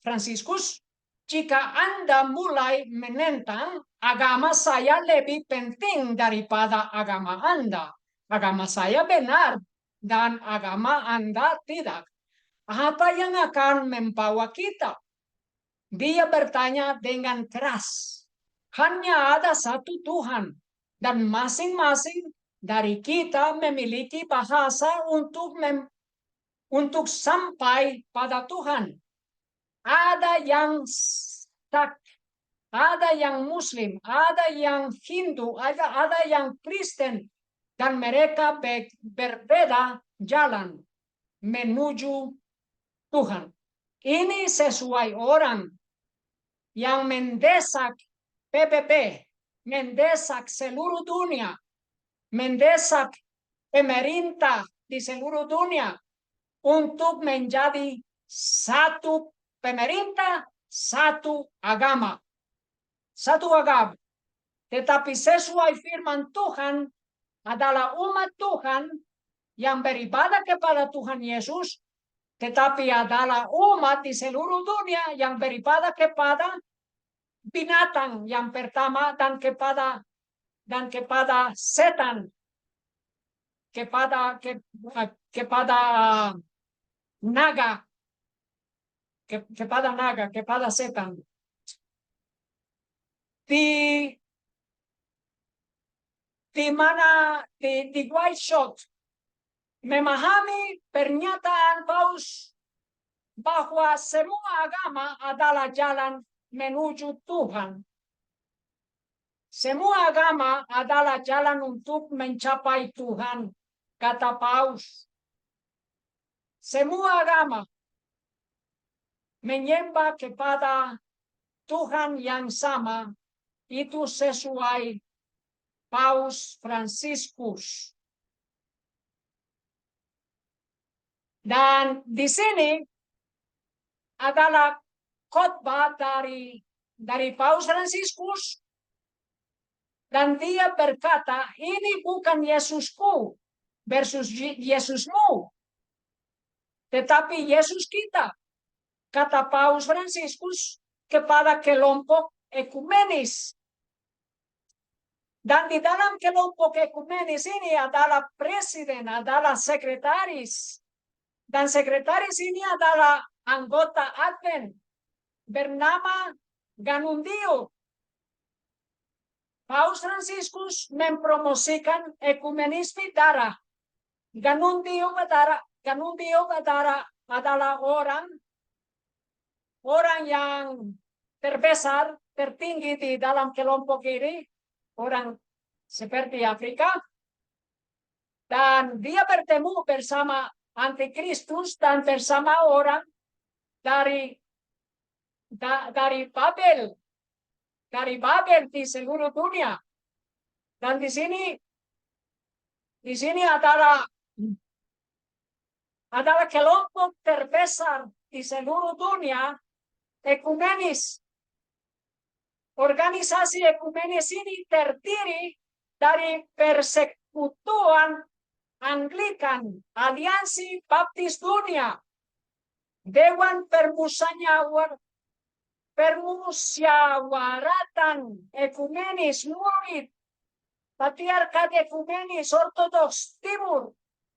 [SPEAKER 1] Fransiskus, jika Anda mulai menentang, agama saya lebih penting daripada agama Anda. Agama saya benar dan agama Anda tidak. Apa yang akan membawa kita? Dia bertanya dengan keras. Hanya ada satu Tuhan, dan masing-masing dari kita memiliki bahasa untuk sampai pada Tuhan. Ada yang ada yang Muslim, ada yang Hindu, ada yang Kristen, dan mereka berbeda jalan menuju Tuhan. Ini sesuai orang yang mendesak PBB, mendesak seluruh dunia, mendesak pemerintah di seluruh dunia untuk menjadi satu pemerintah, satu agama. Satu agama. Tetapi sesuai firman Tuhan adalah umat Tuhan yang beribadah kepada Tuhan Yesus, tetapi adalah umat di seluruh dunia yang beribadah kepada binatang yang pertama dan kepada setan, kepada naga, kepada setan. Di mana di White Shot memahami pernyataan Paus bahwa semua agama adalah jalan menuju Tuhan. Semua agama adalah jalan untuk mencapai Tuhan, kata Paus. Semua agama menyembah kepada Tuhan yang sama, itu sesuai Paus Fransiskus. Dan di sini adalah khotbah dari Paus Fransiskus, dan dia berkata, ini bukan Yesusku versus Yesusmu, tetapi Yesus kita, kata Paus Fransiskus kepada kelompok ekumenis. Dan di dalam kelompok ekumenis ini adalah presiden, adalah sekretaris. Dan sekretaris ini adalah anggota Advent bernama Ganundio. Paus Fransiskus mempromosikan ekumenisme darah. Ganundio adalah orang yang terbesar, tertinggi di dalam kelompok ini, orang seperti Afrika, dan dia bertemu bersama Antikristus dan bersama orang dari Babel di seluruh dunia. Dan di sini adalah kelompok terbesar di seluruh dunia ekumenis. Organisasi ekumenis ini terdiri dari Persekutuan Anglikan, Aliansi Baptis Dunia, Dewan Permusyawaratan Ekumenis Murid, Patriarkat Ekumenis Ortodoks Timur,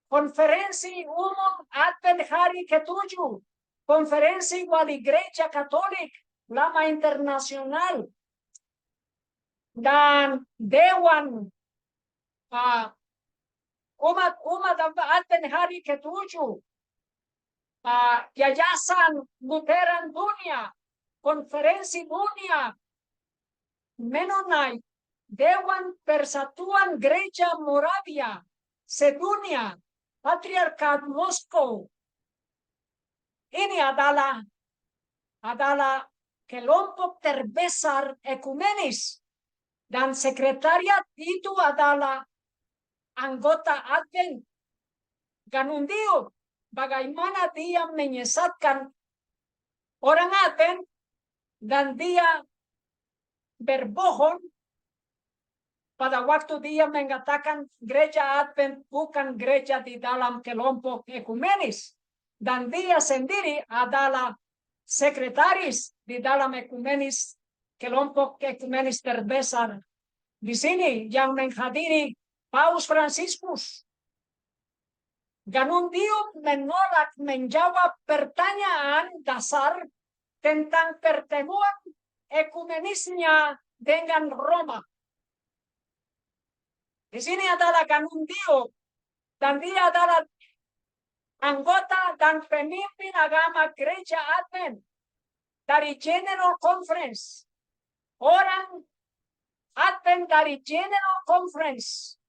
[SPEAKER 1] Konferensi Umum Advent Hari ke-7, Konferensi Wali Gereja Katolik Lama Internasional, dan Dewan Umat Advent Hari ke-7, Yayasan Lutheran Dunia, Konferensi Dunia Mennonite, Dewan Persatuan Gereja Moravia, Sedunia, Patriarkat Moskow. Ini adalah kelompok terbesar ekumenis, dan sekretariat itu adalah anggota Advent Ganundio. Bagaimana dia menyesatkan orang Advent, dan dia berbohong pada waktu dia mengatakan gereja Advent bukan gereja di dalam kelompok ekumenis, dan dia sendiri adalah sekretaris di dalam ekumenis, kelompok ekumenis terbesar di sini yang menghadiri Paus Fransiskus. Ganundio menolak menjawab pertanyaan dasar tentang pertemuan ekumenisnya dengan Roma. Di sini adalah Ganundio, dan dia adalah anggota dan pemimpin agama Gereja Advent dari General Conference, orang Advent dari General Conference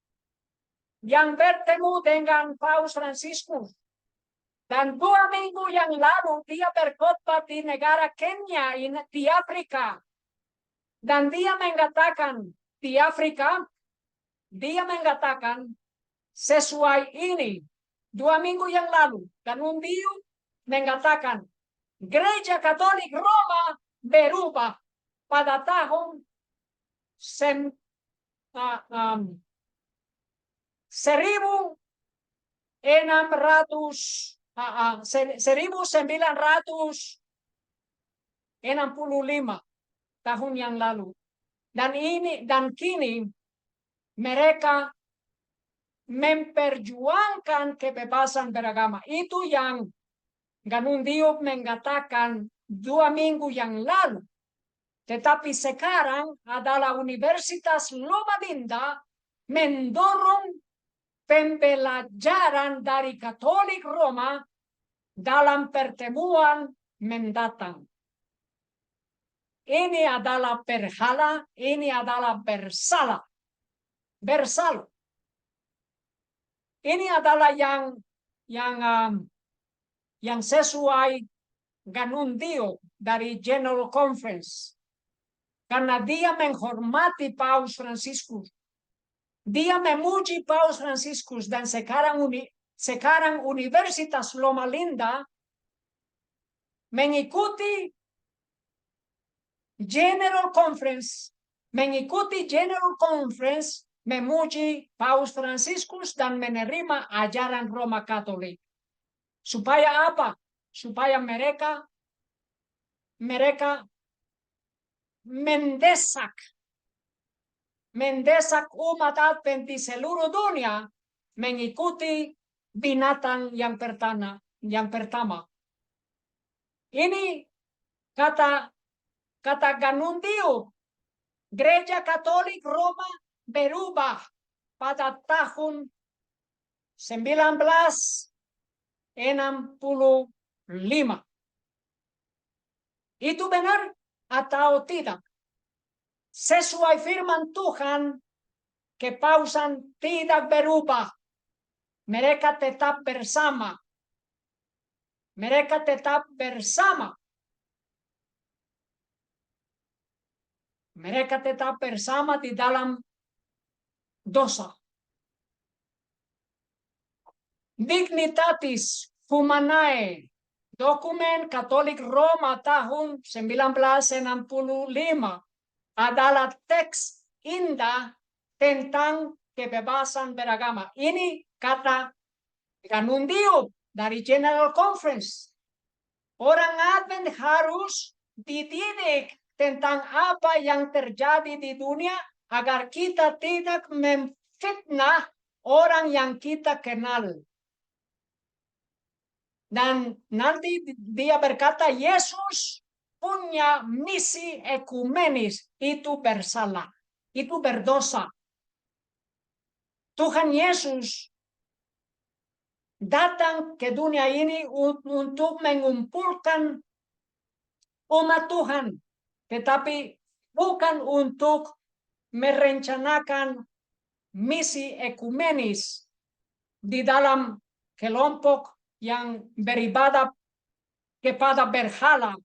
[SPEAKER 1] yang bertemu dengan Paus Franciscus. Dan 2 minggu yang lalu dia berkhotbah di negara Kenya di Afrika. Dan dia mengatakan di Afrika, dia mengatakan sesuai ini 2 minggu yang lalu. Dan dia mengatakan Gereja Katolik Roma berubah pada tahun 1965 tahun yang lalu. Dan kini mereka memperjuangkan kebebasan beragama. Itu yang Ganun Diop mengatakan 2 minggu yang lalu. Tetapi sekarang adalah Universitas Loma Linda mendorong pembelajaran dari Katolik Roma dalam pertemuan mendatang. Ini adalah berhala, ini adalah bersalah. Ini adalah yang sesuai Ganun Diop dari General Conference. Karena dia menghormati Paus Franciscus. Dia memuji Paus Franciscus dan sekarang Universitas Loma Linda mengikuti General Conference, memuji Paus Franciscus dan menerima ajaran Roma Katolik. Supaya apa? Supaya mereka mendesak umat Advent di seluruh dunia mengikuti binatang yang pertama. Ini kata Ganun Diop, Gereja Katolik Roma berubah pada tahun 1965. Itu benar atau tidak? Sesuai firman Tuhan, kepausan tidak berubah. Mereka tetap bersama. Mereka tetap bersama di dalam dosa. Dignitatis Humanae, dokumen Katolik Roma tahun 1965 adalah teks indah tentang kebebasan beragama. Ini kata Ganun Diop dari General Conference. Orang Advent harus dididik tentang apa yang terjadi di dunia agar kita tidak memfitnah orang yang kita kenal. Dan nanti dia berkata, Yesus punya misi ekumenis, itu bersalah, itu berdosa. Tuhan Yesus datang ke dunia ini untuk mengumpulkan umat Tuhan, tetapi bukan untuk merencanakan misi ekumenis di dalam kelompok yang beribadah kepada berhala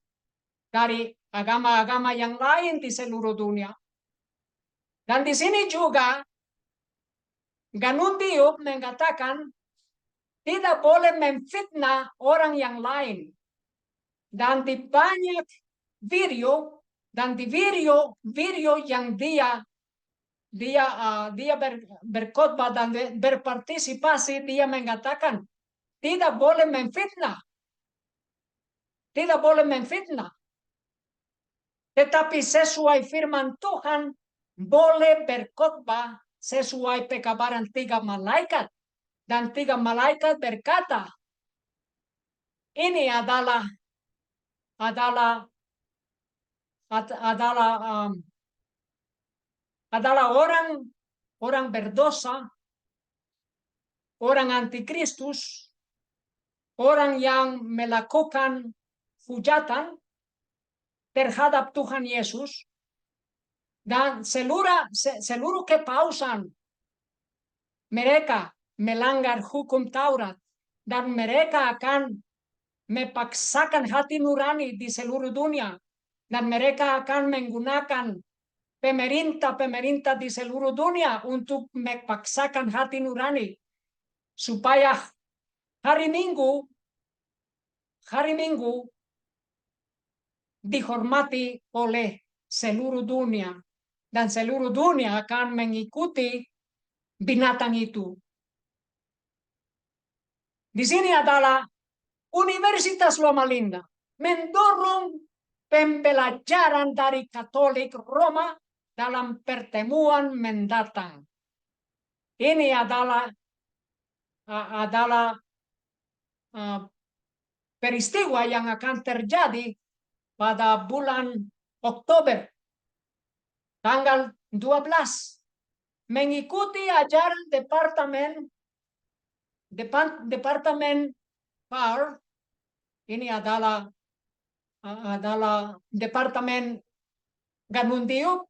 [SPEAKER 1] dari agama-agama yang lain di seluruh dunia. Dan di sini juga Ganun Diop mengatakan tidak boleh memfitnah orang yang lain. Dan di banyak video yang dia berkhotbah dan berpartisipasi, dia mengatakan tidak boleh memfitnah. Tetapi sesuai firman Tuhan boleh berkhotbah sesuai pekabaran 3 malaikat. Dan 3 malaikat berkata, ini adalah orang berdosa, orang antikristus, orang yang melakukan hujatan terhadap Tuhan Yesus. Dan seluruh kepausan mereka melanggar hukum Taurat. Dan mereka akan memaksakan hati nurani di seluruh dunia. Dan mereka akan menggunakan pemerintah-pemerintah di seluruh dunia untuk memaksakan hati nurani. Supaya hari Minggu dihormati oleh seluruh dunia. Dan seluruh dunia akan mengikuti binatang itu. Di sini adalah Universitas Loma Linda mendorong pembelajaran dari Katolik Roma dalam pertemuan mendatang. Ini adalah peristiwa yang akan terjadi pada bulan Oktober tanggal 12 mengikuti ajaran Departemen PAR. Ini adalah Departemen Ganundiuk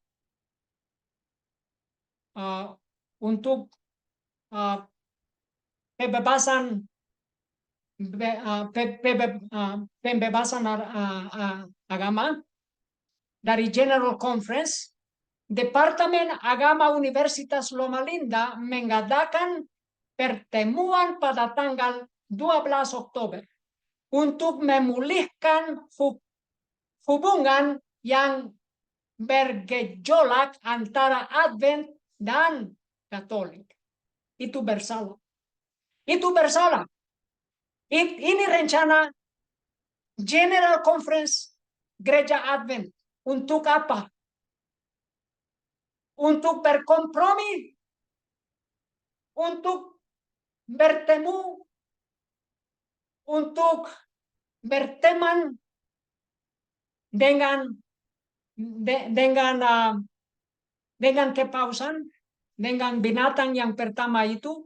[SPEAKER 1] untuk pembebasan agama dari General Conference. Departemen Agama Universitas Loma Linda mengadakan pertemuan pada tanggal 12 Oktober untuk memulihkan hubungan yang bergejolak antara Advent dan Katolik. Itu bersalah. Ini rencana General Conference Gereja Advent. Untuk apa? Untuk berkompromi, untuk bertemu, untuk berteman dengan kepausan, dengan binatang yang pertama itu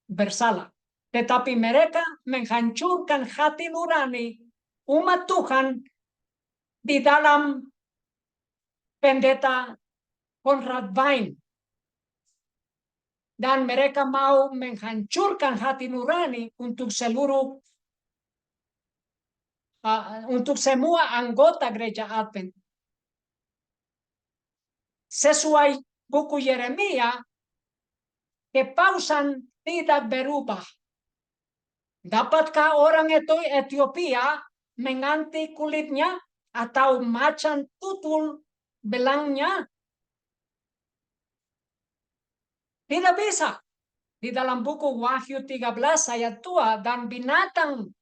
[SPEAKER 1] bersalah. Tetapi mereka menghancurkan hati nurani umat Tuhan di dalam pendeta Konrad Wein. Dan mereka mau menghancurkan hati nurani untuk semua anggota gereja Advent. Sesuai buku Yeremia, kepausan tidak berubah. Dapatkah orang itu Ethiopia mengganti kulitnya atau macan tutul belangnya? Tidak bisa. Di dalam buku Wahyu 13 ayat 2, dan binatang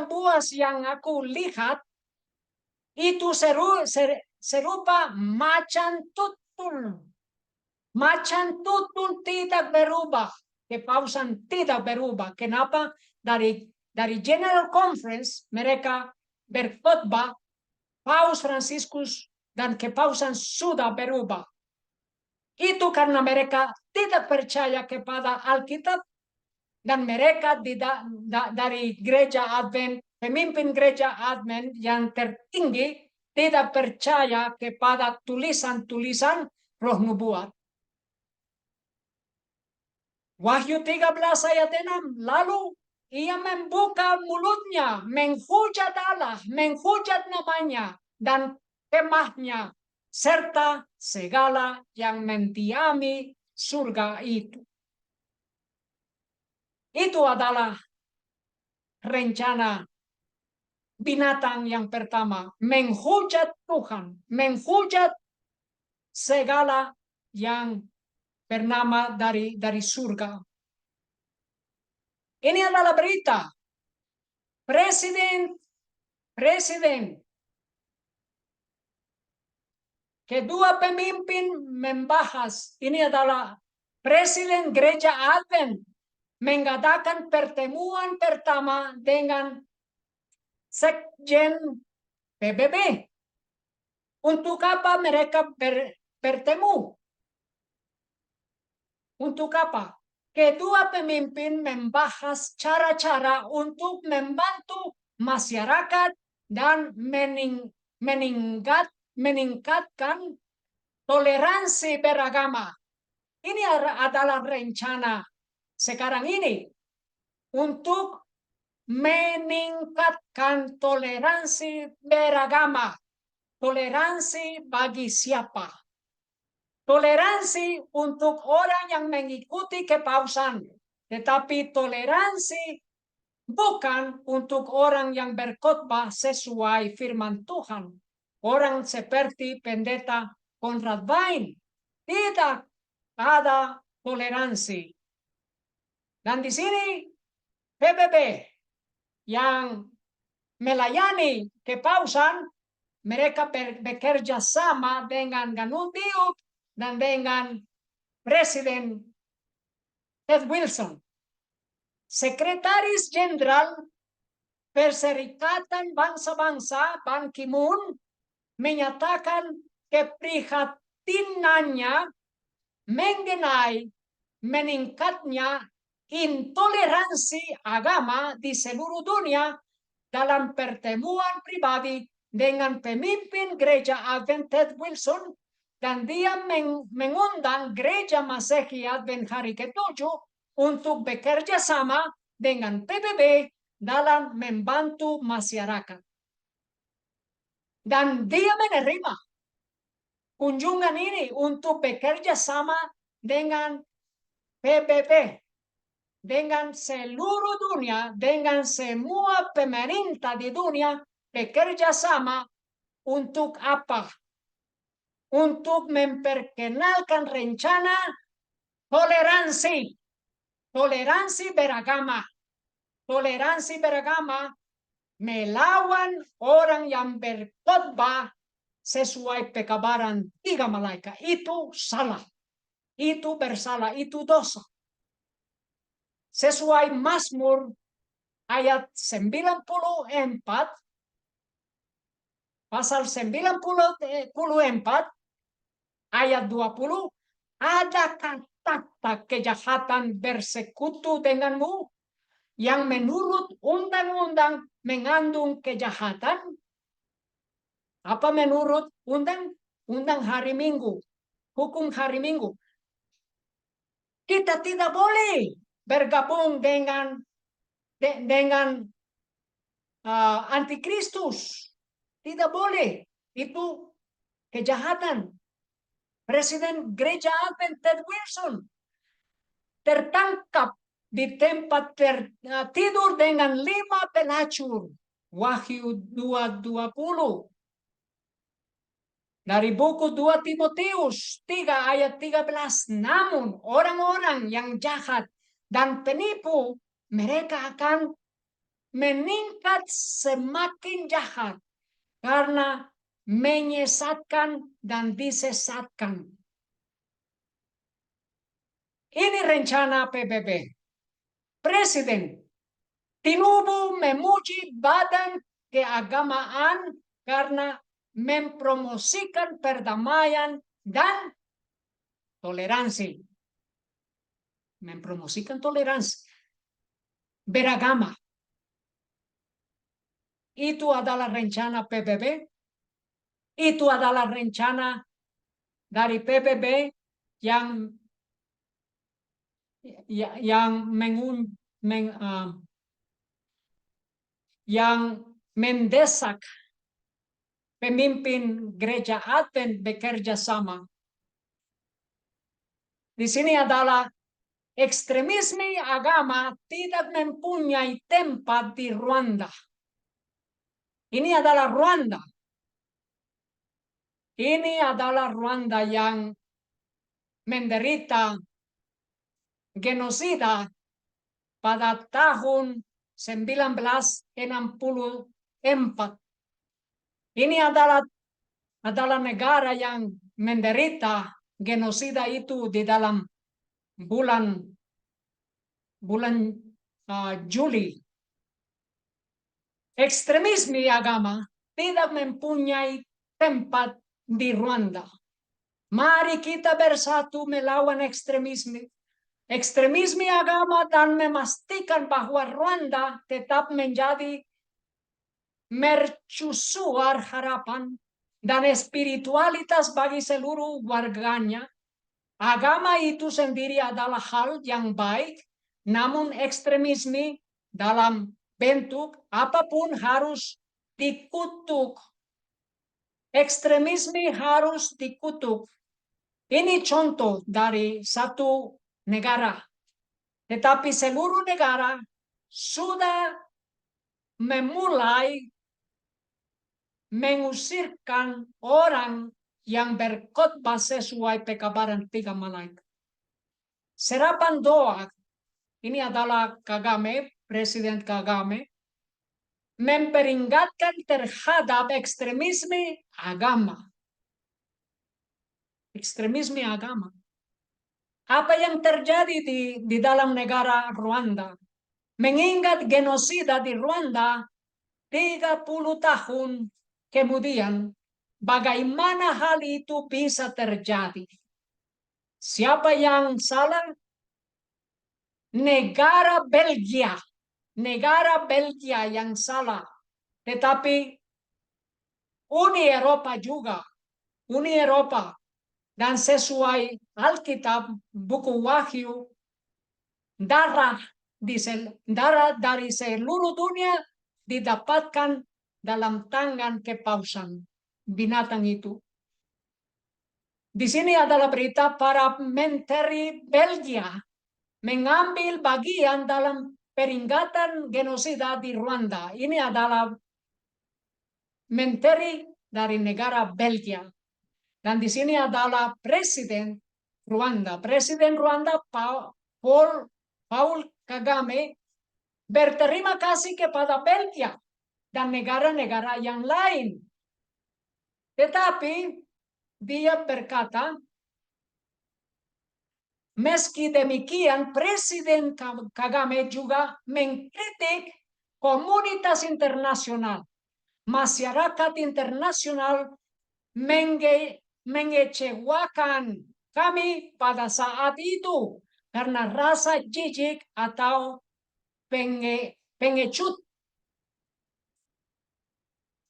[SPEAKER 1] buas yang aku lihat itu serupa macan tutul. Macan tutul tidak berubah. Kepausan tidak berubah. Kenapa? Dari General Conference mereka berkhotbah Paus Fransiskus dan kepausan sudah berubah. Itu karena mereka tidak percaya kepada Alkitab, dan mereka dari gereja Advent, pemimpin gereja Advent yang tertinggi tidak percaya kepada tulisan-tulisan roh nubuat. Wahyu 13 ayat 6, lalu ia membuka mulutnya, menghujat Allah, menghujat namanya dan kemahnya, serta segala yang mendiami surga itu. Itu adalah rencana binatang yang pertama, menghujat Tuhan, menghujat segala yang bernama dari surga. Ini adalah berita. Presiden kedua pemimpin membahas. Ini adalah Presiden Gereja Advent mengadakan pertemuan pertama dengan Sekjen PBB. Untuk apa mereka bertemu? Untuk apa? Kedua pemimpin membahas cara-cara untuk membantu masyarakat dan meningkatkan toleransi beragama. Ini adalah rencana sekarang ini untuk meningkatkan toleransi beragama. Toleransi bagi siapa? Toleransi untuk orang yang mengikuti kepausan, tetapi toleransi bukan untuk orang yang berkhotbah sesuai firman Tuhan. Orang seperti pendeta Conrad Bain tidak ada toleransi. Dan di sini PBB yang melayani kepausan, mereka bekerja sama dengan Ganun Diop dan dengan Presiden Ted Wilson. Sekretaris Jenderal Perserikatan Bangsa-Bangsa Ban Ki-moon menyatakan keprihatinannya mengenai meningkatnya intoleransi agama di seluruh dunia dalam pertemuan pribadi dengan pemimpin gereja Advent Ted Wilson, dan dia mengundang gereja Masehi Advent hari ke-7 untuk bekerja sama dengan PBB dalam membantu masyarakat. Dan dia menerima kunjungan ini untuk bekerja sama dengan PBB, dengan seluruh dunia, dengan semua pemerintah di dunia, bekerja sama untuk apa? Untuk memperkenalkan rencana toleransi. Toleransi beragama. Toleransi beragama melawan orang yang berkhotbah sesuai pekabaran 3 malaikat. Itu salah. Itu bersalah. Itu dosa. Sesuai Mazmur ayat 94, pasal 94, ayat 20, ada kata kejahatan bersekutu denganmu yang menurut undang-undang mengandung kejahatan. Apa menurut undang hari Minggu, hukum hari Minggu? Kita tidak boleh bergabung dengan antikristus. Tidak boleh. Itu kejahatan. Presiden Gereja Advent Ted Wilson tertangkap di tempat tidur dengan 5 pelacur. Wahyu 2:20. Dari buku 2 Timotius 3 ayat 13. Namun orang-orang yang jahat dan penipu, mereka akan meningkat semakin jahat karena menyesatkan dan disesatkan. Ini rencana PBB. Presiden Tinubu memuji badan keagamaan karena mempromosikan perdamaian dan toleransi. Mempromosikan toleransi beragama. Itu adalah rencana PBB. Itu adalah rencana dari PBB yang mendesak pemimpin gereja Advent bekerja sama. Di sini adalah ekstremisme agama tidak mempunyai tempat di Rwanda. Ini adalah Rwanda. Ini adalah Rwanda yang menderita genosida pada tahun 1964. Ini adalah negara yang menderita genosida itu di dalam bulan Juli. Ekstremisme agama tidak mempunyai tempat di Rwanda. Mari kita bersatu melawan ekstremisme agama dan memastikan bahwa Rwanda tetap menjadi mercusuar harapan dan spiritualitas bagi seluruh warganya. Agama itu sendiri adalah hal yang baik, namun ekstremisme dalam bentuk apapun harus dikutuk. Ekstremisme harus dikutuk. Ini contoh dari satu negara. Tetapi seluruh negara sudah memulai mengusirkan orang yang berkhotbah sesuai pekabaran 3 malaikat. Serapan doa, ini adalah Kagame, Presiden Kagame, memperingatkan terhadap ekstremisme agama. Ekstremisme agama. Apa yang terjadi di dalam negara Rwanda? Mengingat genosida di Rwanda 30 tahun kemudian, bagaimana hal itu bisa terjadi? Siapa yang salah? Negara Belgia yang salah. Tetapi Uni Eropa juga. Uni Eropa. Dan sesuai Alkitab, buku Wahyu, darah dari seluruh dunia didapatkan dalam tangan kepausan binatang itu. Di sini adalah berita para menteri Belgia mengambil bagian dalam peringatan genosida di Rwanda. Ini adalah menteri dari negara Belgia. Dan di sini adalah Presiden Rwanda. Presiden Rwanda Paul Kagame berterima kasih kepada Belgia dan negara-negara yang lain. Tetapi dia berkata, meski demikian, Presiden Kagame juga mengkritik komunitas internasional. Masyarakat internasional mengecewakan kami pada saat itu karena rasa jijik atau pengecut.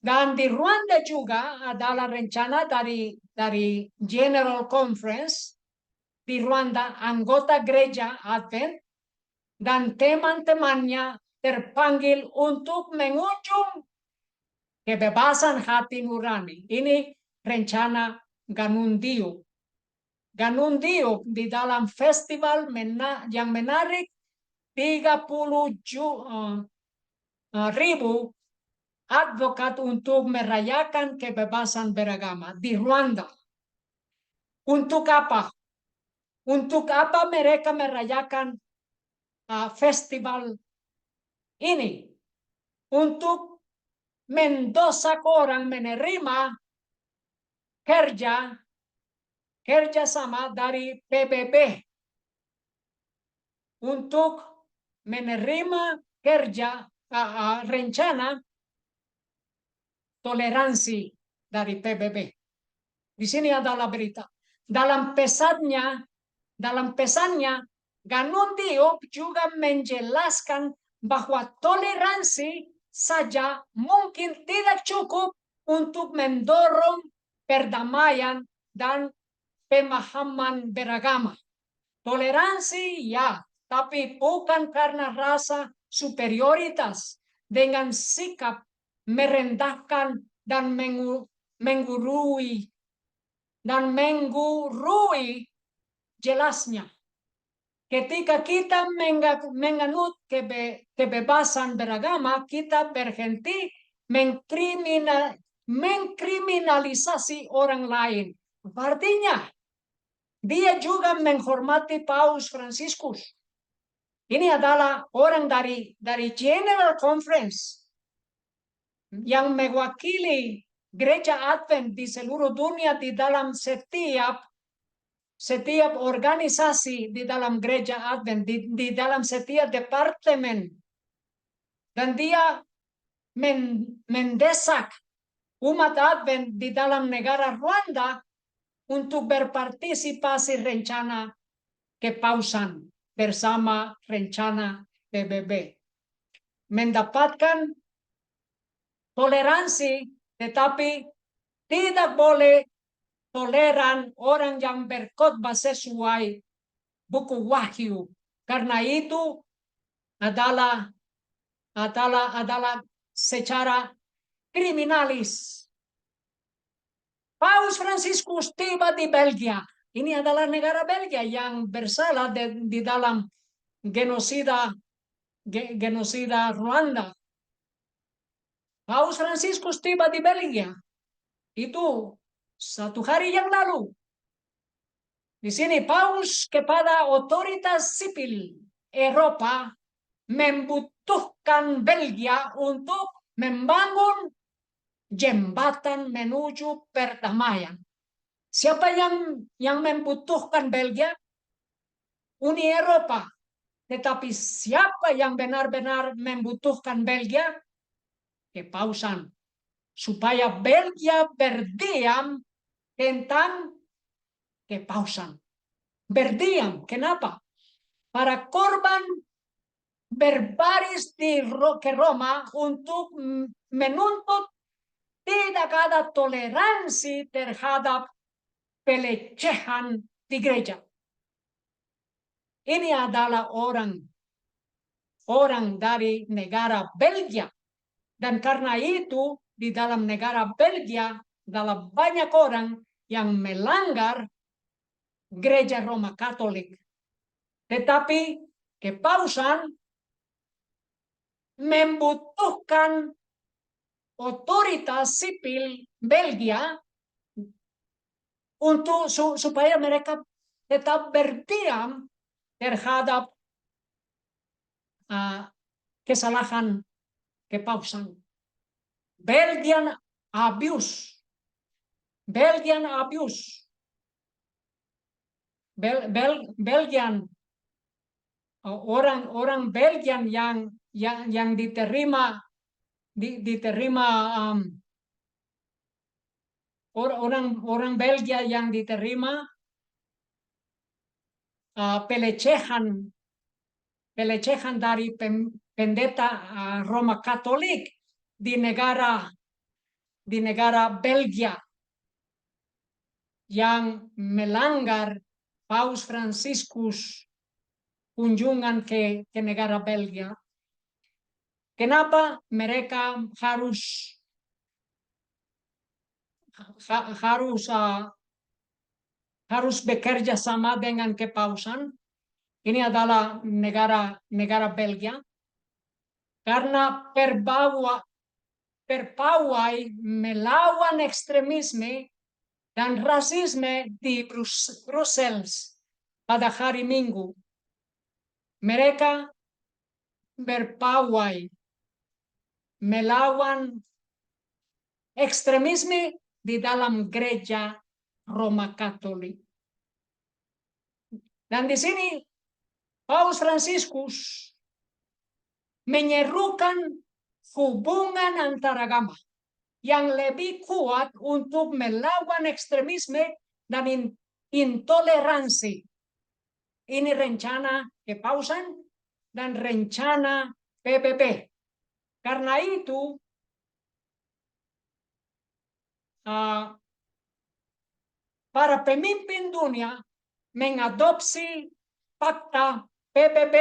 [SPEAKER 1] Dan di Rwanda juga adalah rencana dari General Conference di Rwanda, anggota gereja Advent dan teman-temannya terpanggil untuk mengunjung kebebasan hati nurani. Ini rencana Ganundio. Ganundio di dalam festival yang menarik 30.000 advokat untuk merayakan kebebasan beragama di Rwanda. Untuk apa? Untuk apa mereka merayakan festival ini? Untuk mendosak orang menerima kerjasama dari PBB untuk menerima rencana toleransi dari PBB. Di sini adalah berita. Dalam pesannya, Ganundio juga menjelaskan bahwa toleransi saja mungkin tidak cukup untuk mendorong perdamaian dan pemahaman beragama. Toleransi ya, tapi bukan karena rasa superioritas dengan sikap merendahkan dan menggurui jelasnya. Ketika kita menganut kebebasan beragama, kita berhenti mengkriminalisasi orang lain. Artinya, dia juga menghormati Paus Fransiskus. Ini adalah orang dari General Conference yang mewakili gereja Advent di seluruh dunia di dalam setiap organisasi di dalam gereja Advent, di dalam setiap departemen. Dan dia mendesak umat Advent di dalam negara Rwanda untuk berpartisipasi rencana kepausan bersama rencana PBB. Mendapatkan toleransi, tetapi Tidak boleh toleran orang yang berkhotbah sesuai buku Wahyu. Karena itu adalah secara kriminalis. Paus Fransiskus tiba di Belgia. Ini adalah negara Belgia yang bersalah di dalam genosida Rwanda. Paus Fransiskus tiba di Belgia. Itu 1 hari yang lalu. Di sini Paus kepada otoritas sipil Eropa membutuhkan Belgia untuk membangun jembatan menuju perdamaian. Siapa yang membutuhkan Belgia? Uni Eropa. Tetapi siapa yang benar-benar membutuhkan Belgia? Kepausan. Supaya Belgia berdiam tentang kepausan. Berdiam. Kenapa? Para korban berbaris ke Roma untuk menuntut tidak ada toleransi terhadap pelecehan di gereja. Ini adalah orang dari negara Belgia. Dan karena itu di dalam negara Belgia dalam banyak orang yang melanggar gereja Roma Katolik. Tetapi kepausan membutuhkan otoritas sipil Belgia untuk supaya mereka tetap berdiam terhadap kesalahan kepausan. Belgian abuse. Belgian orang Belgian yang diterima orang Belgia yang diterima pelecehan dari pendeta Roma Katolik di negara Belgia yang melanggar Paus Fransiskus kunjungan ke negara Belgia. Kenapa mereka harus bekerja sama dengan kepausan? Ini adalah negara Belgia. Karena perpawai melawan ekstremisme dan rasisme di Brussels pada hari Minggu. Mereka berpawai melawan ekstremisme di dalam gereja Roma Katolik. Dan di sini Paus Fransiskus menyerukan hubungan antaragama yang lebih kuat untuk melawan ekstremisme dan intoleransi. Ini rencana kepausan dan rencana PBB. Karena itu para pemimpin dunia mengadopsi fakta PBB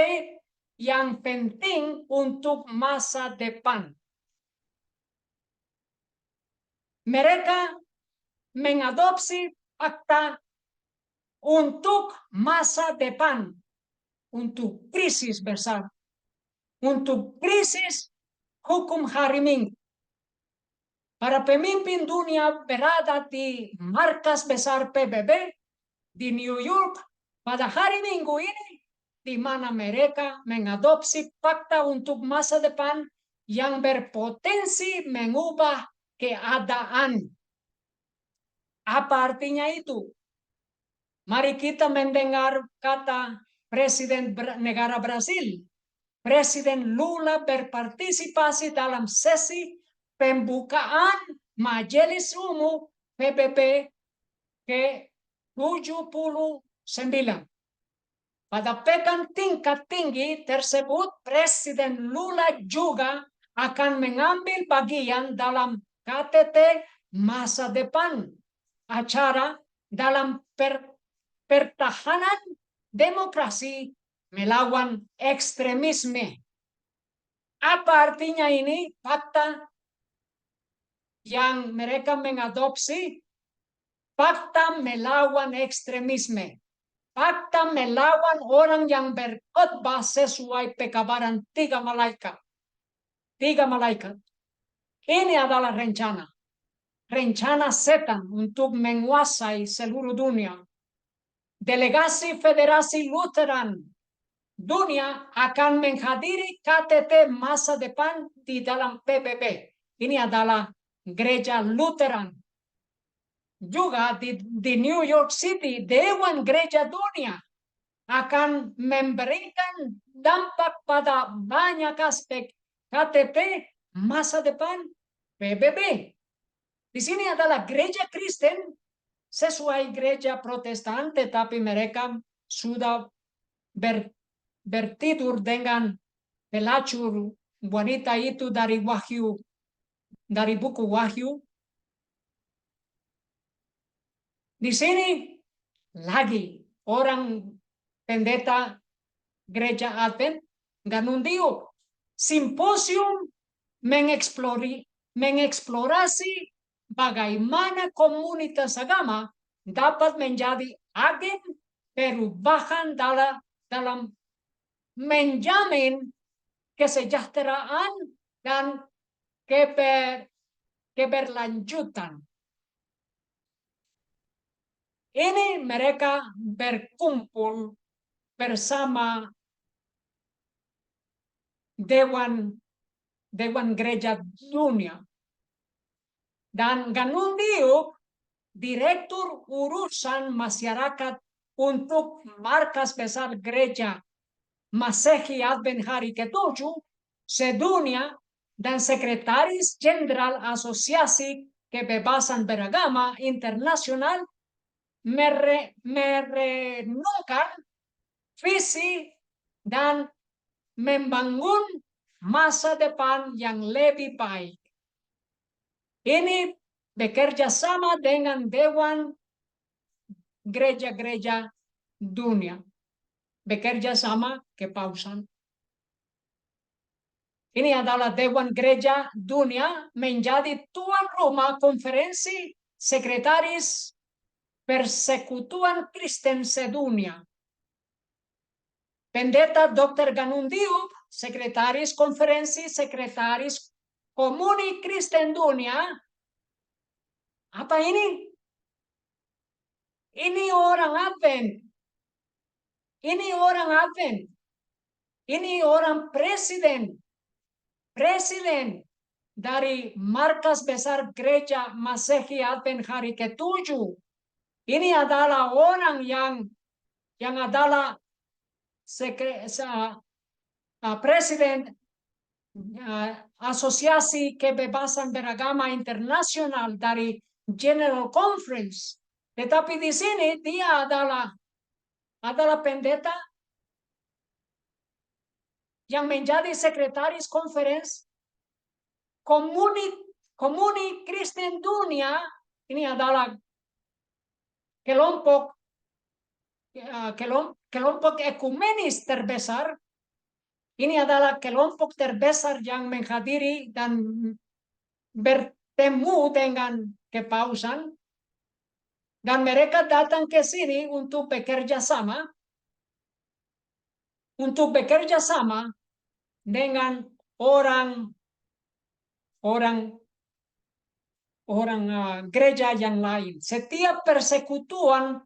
[SPEAKER 1] yang penting untuk masa depan. Mereka mengadopsi fakta untuk masa depan, untuk krisis besar, untuk krisis hukum hari Minggu. Para pemimpin dunia berada di markas besar PBB di New York pada hari Minggu ini, di mana mereka mengadopsi fakta untuk masa depan yang berpotensi mengubah keadaan. Apa artinya itu? Mari kita mendengar kata Presiden negara Brasil. Presiden Lula berpartisipasi dalam sesi pembukaan Majelis Umum PBB ke-79. Pada pekan tingkat tinggi tersebut, Presiden Lula juga akan mengambil bagian dalam KTT masa depan. Acara dalam pertahanan demokrasi melawan ekstremisme. Apa artinya ini? Fakta yang mereka mengadopsi, fakta melawan ekstremisme. Fakta melawan orang yang berkhotbah sesuai pekabaran tiga malaikat. Tiga malaikat. Ini adalah rencana. Rencana setan untuk menguasai seluruh dunia. Delegasi Federasi Lutheran dunia akan menghadiri KTT masa depan di dalam PBB. Ini adalah gereja Lutheran. Juga di New York City, Dewan Gereja Dunia akan memberikan dampak pada banyak aspek KTT masa depan PBB. Di sini adalah gereja Kristen sesuai gereja Protestan, tetapi mereka sudah bertidur dengan pelacur wanita itu dari Wahyu, dari buku Wahyu. Di sini lagi orang pendeta gereja Advent Ganundio simposium mengeksplorasi bagaimana komunitas agama dapat menjadi agen perubahan dalam menjamin kesejahteraan dan keberlanjutan. Ini mereka berkumpul bersama Dewan Gereja Dunia. Dan Ganundio, Direktur Urusan Masyarakat untuk Markas Besar Gereja Masehi Advent Hari ke-7 sedunia dan Sekretaris Jenderal Asosiasi Kebebasan Beragama Internasional merenungkan visi dan membangun masa depan yang lebih baik. Ini bekerja sama dengan Dewan Gereja-gereja dunia. Bekerja sama kepausan. Ini adalah Dewan Gereja Dunia menjadi tuan rumah konferensi sekretaris Persekutuan Kristen sedunia. Pendeta Dr. Ganundio, sekretaris konferensi sekretaris Komuni Kristen Dunia. Apa ini? Ini orang Advent. Ini orang Advent. Ini orang presiden dari Markas Besar Gereja Masehi Advent Hari ke-7. Ini adalah orang yang adalah presiden Asosiasi Kebebasan Beragama Internasional dari General Conference. Tetapi di sini dia adalah pendeta yang menjadi sekretaris konferensi Komuni Kristen Dunia. Ini adalah kelompok ekumenis terbesar. Ini adalah kelompok terbesar yang menghadiri dan bertemu dengan kepausan. Dan mereka datang ke sini untuk bekerja sama. Dengan orang gereja yang lain. Setiap persekutuan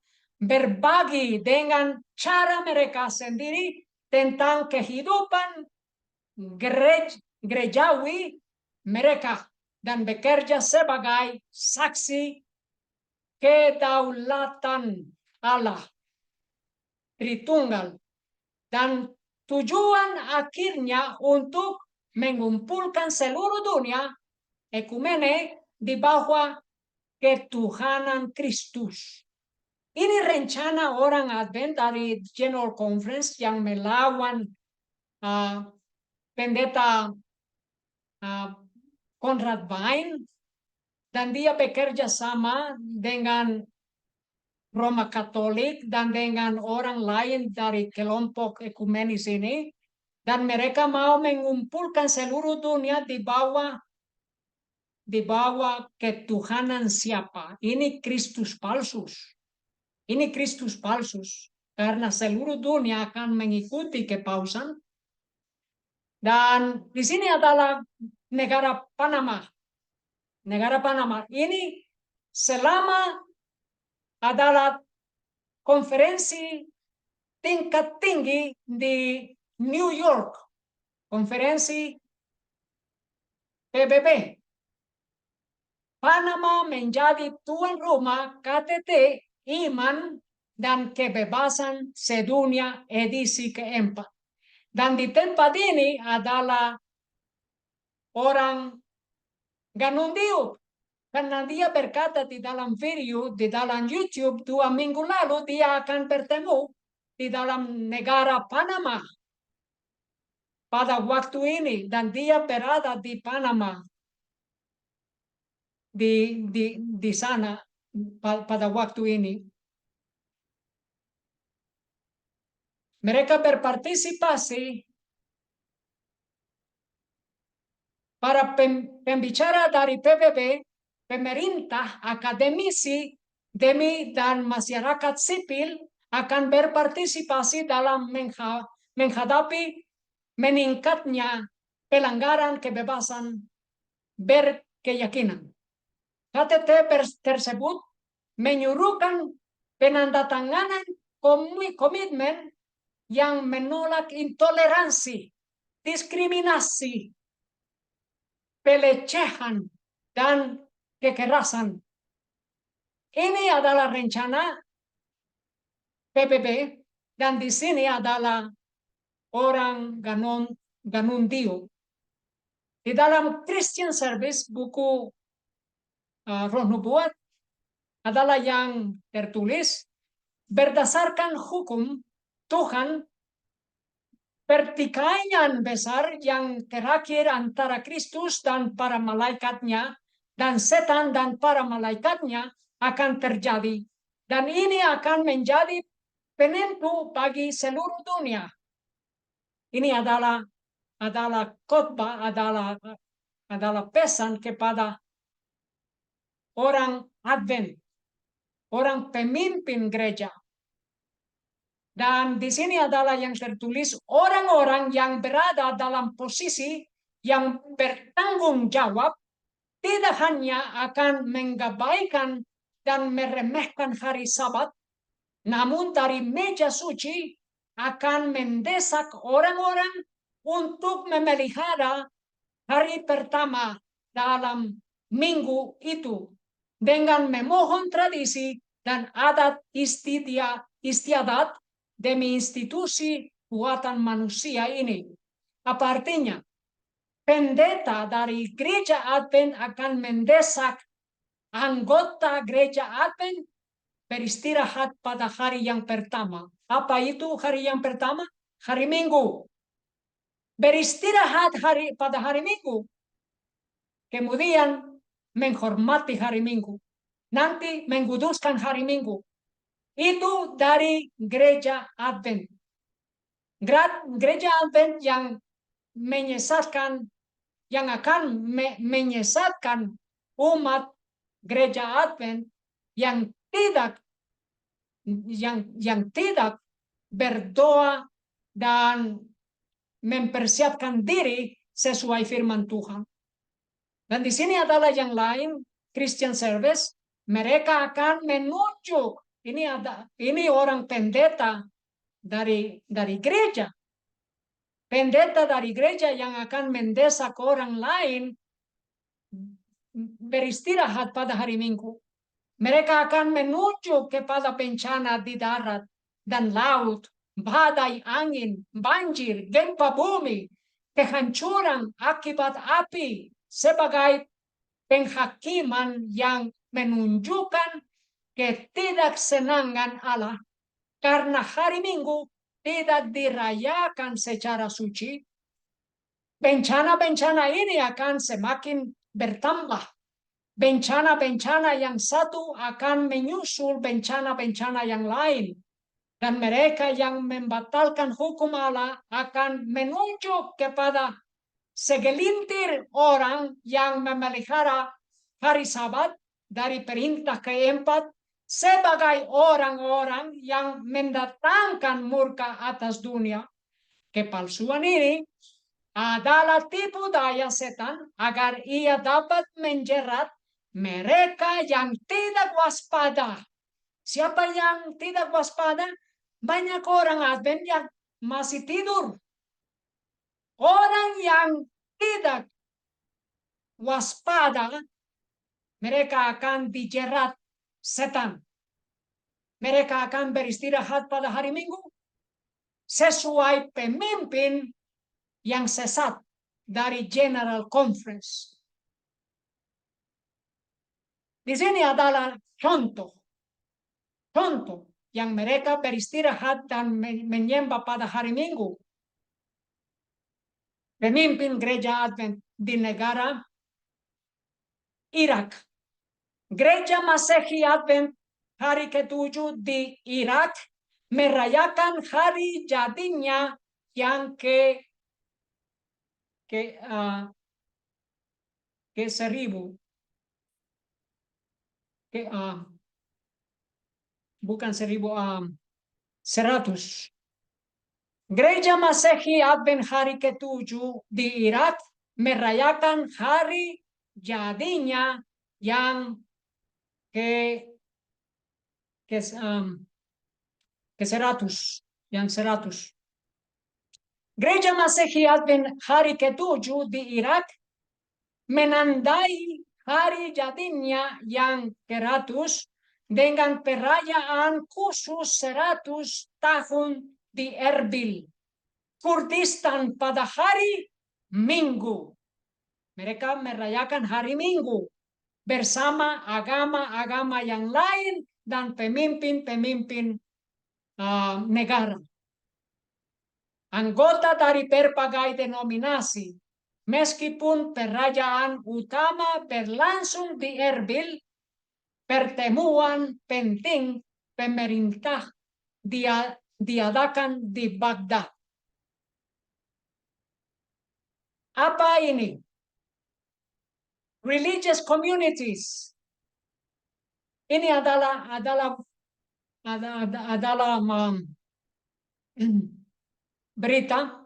[SPEAKER 1] berbagi dengan cara mereka sendiri tentang kehidupan gerejawi mereka dan bekerja sebagai saksi kedaulatan Allah Tritunggal, dan tujuan akhirnya untuk mengumpulkan seluruh dunia ekumene di bawah ketuhanan Kristus. Ini rencana orang Advent dari General Conference yang melawan pendeta Conrad Vine dan dia bekerja sama dengan Roma Katolik dan dengan orang lain dari kelompok ekumenis ini, dan mereka mau mengumpulkan seluruh dunia di bawah ketuhanan siapa? Ini Kristus palsus. Ini Kristus palsus. Karena seluruh dunia akan mengikuti kepausan. Dan di sini adalah negara Panama. Negara Panama ini selama adalah konferensi tingkat tinggi di New York. Konferensi PBB. Panama menjadi tuan rumah KTT Iman dan Kebebasan Sedunia edisi keempat. Dan di tempat ini adalah orang Ganun Diop. Karena dia berkata di dalam video, di dalam YouTube 2 minggu lalu, dia akan bertemu di dalam negara Panama pada waktu ini. Dan dia berada di Panama, di sana pada waktu ini. Mereka berpartisipasi para pembicara dari PBB, pemerintah, akademisi, dan masyarakat sipil akan berpartisipasi dalam menghadapi meningkatnya pelanggaran kebebasan berkeyakinan. KTT tersebut menyuruhkan penandatanganan komitmen yang menolak intoleransi, diskriminasi, pelecehan, dan kekerasan. Ini adalah rencana PBB, dan di sini adalah orang Ganun Diop. Di dalam Christian Service, buku Roh Nubuat, adalah yang tertulis, berdasarkan hukum Tuhan, pertikaian besar yang terakhir antara Kristus dan para malaikatnya, dan setan dan para malaikatnya akan terjadi. Dan ini akan menjadi penentu bagi seluruh dunia. Ini adalah khotbah, adalah pesan kepada orang Advent, orang pemimpin gereja. Dan di sini adalah yang tertulis, orang-orang yang berada dalam posisi yang bertanggung jawab tidak hanya akan mengabaikan dan meremehkan hari Sabat, namun dari meja suci akan mendesak orang-orang untuk memelihara hari pertama dalam minggu itu dengan memohon tradisi dan adat istiadat demi institusi buatan manusia ini. Apa artinya? Pendeta dari gereja Advent akan mendesak anggota gereja Advent beristirahat pada hari yang pertama. Apa itu hari yang pertama? Hari Minggu. Beristirahat pada hari Minggu. Kemudian menghormati hari Minggu. Nanti menguduskan hari Minggu. Itu dari gereja Advent. Gereja Advent yang menyesatkan, yang akan menyesatkan umat gereja Advent yang tidak berdoa dan mempersiapkan diri sesuai firman Tuhan. Dan di sini adalah yang lain, Christian Service, mereka akan menunjuk, ini orang pendeta dari gereja. Pendeta dari gereja yang akan mendesak orang lain beristirahat pada hari Minggu. Mereka akan menunjuk kepada bencana di darat dan laut, badai angin, banjir, gempa bumi, kehancuran akibat api sebagai penghakiman yang menunjukkan ketidaksenangan Allah karena hari Minggu tidak dirayakan secara suci. Bencana-bencana ini akan semakin bertambah bencana-bencana yang satu akan menyusul bencana-bencana yang lain. Dan mereka yang membatalkan hukum Allah akan menunjuk kepada segelintir orang yang memelihara hari Sabat dari perintah keempat sebagai orang-orang yang mendatangkan murka atas dunia. Kepalsuan ini adalah tipu daya setan agar ia dapat menjerat mereka yang tidak waspada. Siapa yang tidak waspada? Banyak orang Advent yang masih tidur. Orang yang tidak waspada, mereka akan dijerat setan. Mereka akan beristirahat pada hari Minggu sesuai pemimpin yang sesat dari General Conference. Di sini adalah contoh yang mereka beristirahat dan menyembah pada hari Minggu. Pemimpin gereja Advent di negara Irak. Gereja Masehi Advent hari ke-7 di Irak merayakan hari jadinya yang ke-1000. Bukan 1000, 100. Gereja Masehi Advent hari ke-7 di Irak merayakan hari jadinya yang ke-100. Yang 100. Gereja Masehi Advent hari ke-7 di Irak menandai hari jadinya yang ke-100 dengan perayaan khusus 100 tahun di Erbil, Kurdistan pada hari Minggu. Mereka merayakan hari Minggu bersama agama-agama yang lain dan pemimpin-pemimpin negara. Anggota dari berbagai denominasi, meskipun perayaan utama berlangsung di Erbil, pertemuan penting pemerintah diadakan di Baghdad. Apa ini? Religious communities. Ini adalah berita,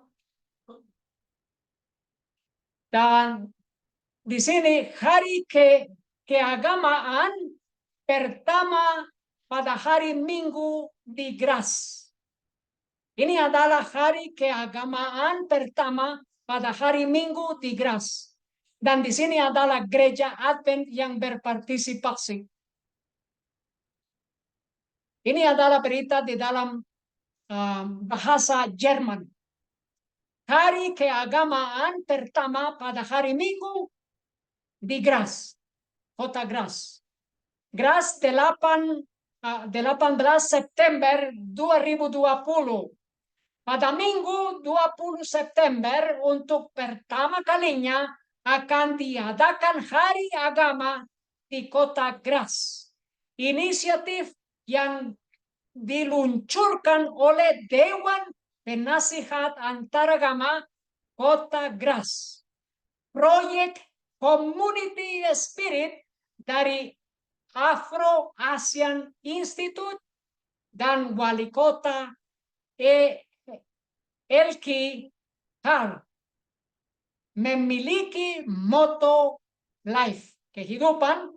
[SPEAKER 1] dan di sini hari keagamaan pertama pada hari Minggu di Graz. Ini adalah hari keagamaan pertama pada hari Minggu di Graz. Dan di sini adalah gereja Advent yang berpartisipasi. Ini adalah berita di dalam bahasa Jerman. Hari keagamaan pertama pada hari Minggu di Graz, kota Graz. Graz 18 September 2020. Pada Minggu 20 September untuk pertama kalinya akan diadakan Hari Agama di kota Graz. Inisiatif yang diluncurkan oleh Dewan Penasihat Antaragama Kota Graz. Proyek Community Spirit dari Afro-Asian Institute dan Wali Kota Elki Har memiliki moto life, kehidupan,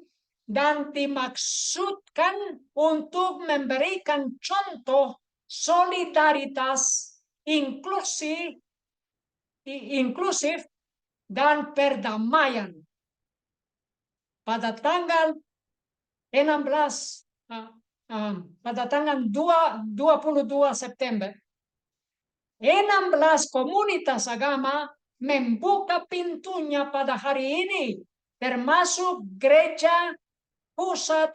[SPEAKER 1] dan dimaksudkan untuk memberikan contoh solidaritas inklusif dan perdamaian. Pada tanggal 22 September, 16 komunitas agama membuka pintunya pada hari ini, termasuk gereja, pusat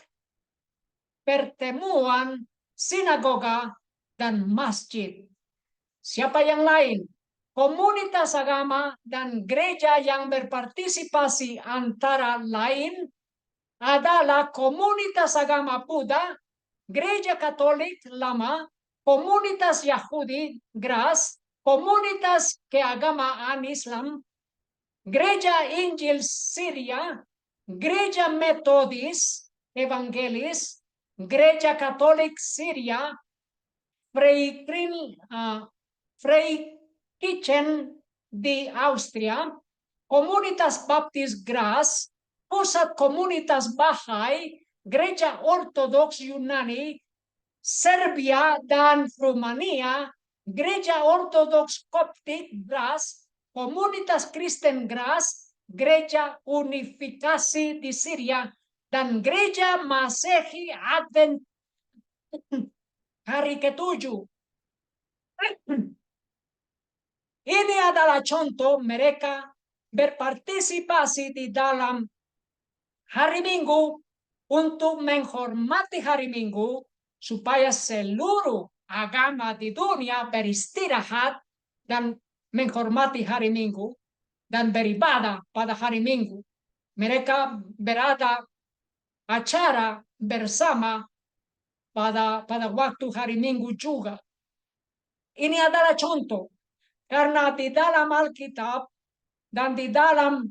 [SPEAKER 1] pertemuan, sinagoga, dan masjid. Siapa yang lain? Komunitas agama dan gereja yang berpartisipasi antara lain adalah komunitas agama Buddha, Gereja Katolik Lama, komunitas Yahudi Gras, komunitas keagamaan Islam, Gereja Injil Syria, Gereja Metodis Evangelis, Gereja Katolik Syria, Freikirchen di Austria, Komunitas Baptis Gras, Pusat Komunitas Bahai, Gereja Ortodoks Yunani, Serbia dan Rumania, Gereja Ortodoks Koptik Gras, Komunitas Kristen Gras, Gereja Unifikasi di Syria, dan Gereja Masehi Advent hari ke-7. Ini adalah contoh mereka berpartisipasi di dalam hari Minggu untuk menghormati hari Minggu supaya seluruh agama di dunia beristirahat dan menghormati hari Minggu dan beribadah pada hari Minggu. Mereka berada acara bersama pada waktu hari Minggu juga. Ini adalah contoh karena di dalam Alkitab dan di dalam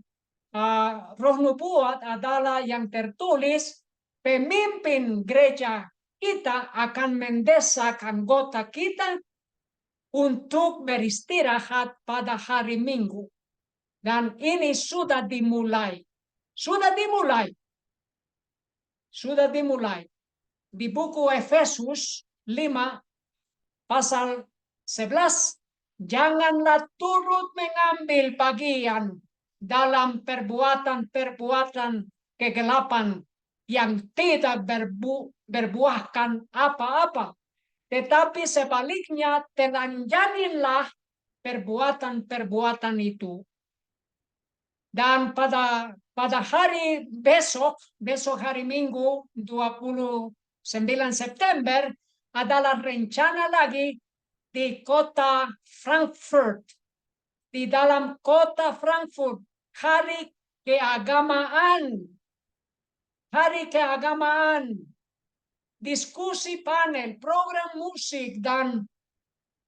[SPEAKER 1] Roh Nubuat adalah yang tertulis pemimpin gereja kita akan mendesak anggota kita untuk beristirahat pada hari Minggu. Dan ini sudah dimulai. Sudah dimulai. Di buku Efesus 5 pasal 11, janganlah turut mengambil bagian dalam perbuatan-perbuatan kegelapan yang tidak berbuahkan apa-apa. Tetapi sebaliknya telanjangilah perbuatan-perbuatan itu. Dan pada hari besok hari Minggu 29 September adalah rencana lagi di kota Frankfurt. Di dalam kota Frankfurt, hari keagamaan, diskusi panel, program musik, dan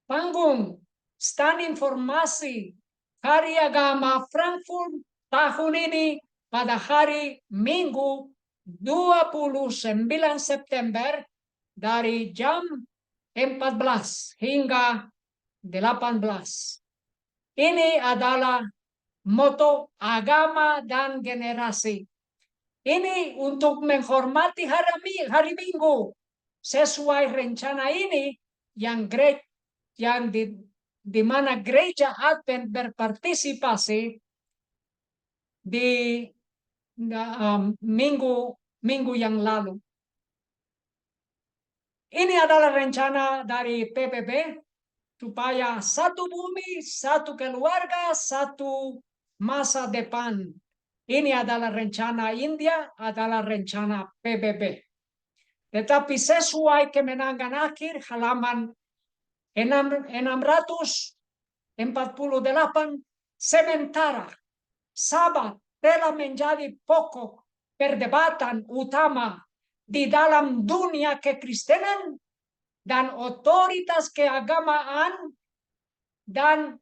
[SPEAKER 1] panggung, stand informasi, hari agama Frankfurt tahun ini pada hari Minggu 29 September dari jam 14 hingga 18. Ini adalah moto agama dan generasi. Ini untuk menghormati hari Minggu. Sesuai rencana ini yang di mana gereja Advent berpartisipasi di minggu yang lalu. Ini adalah rencana dari PBB supaya satu bumi, satu keluarga, satu masa depan. Ini adalah rencana India, adalah rencana PBB. Tetapi sesuai kemenangan akhir halaman 648, sementara Sabat telah menjadi pokok perdebatan utama di dalam dunia kekristenan dan otoritas keagamaan dan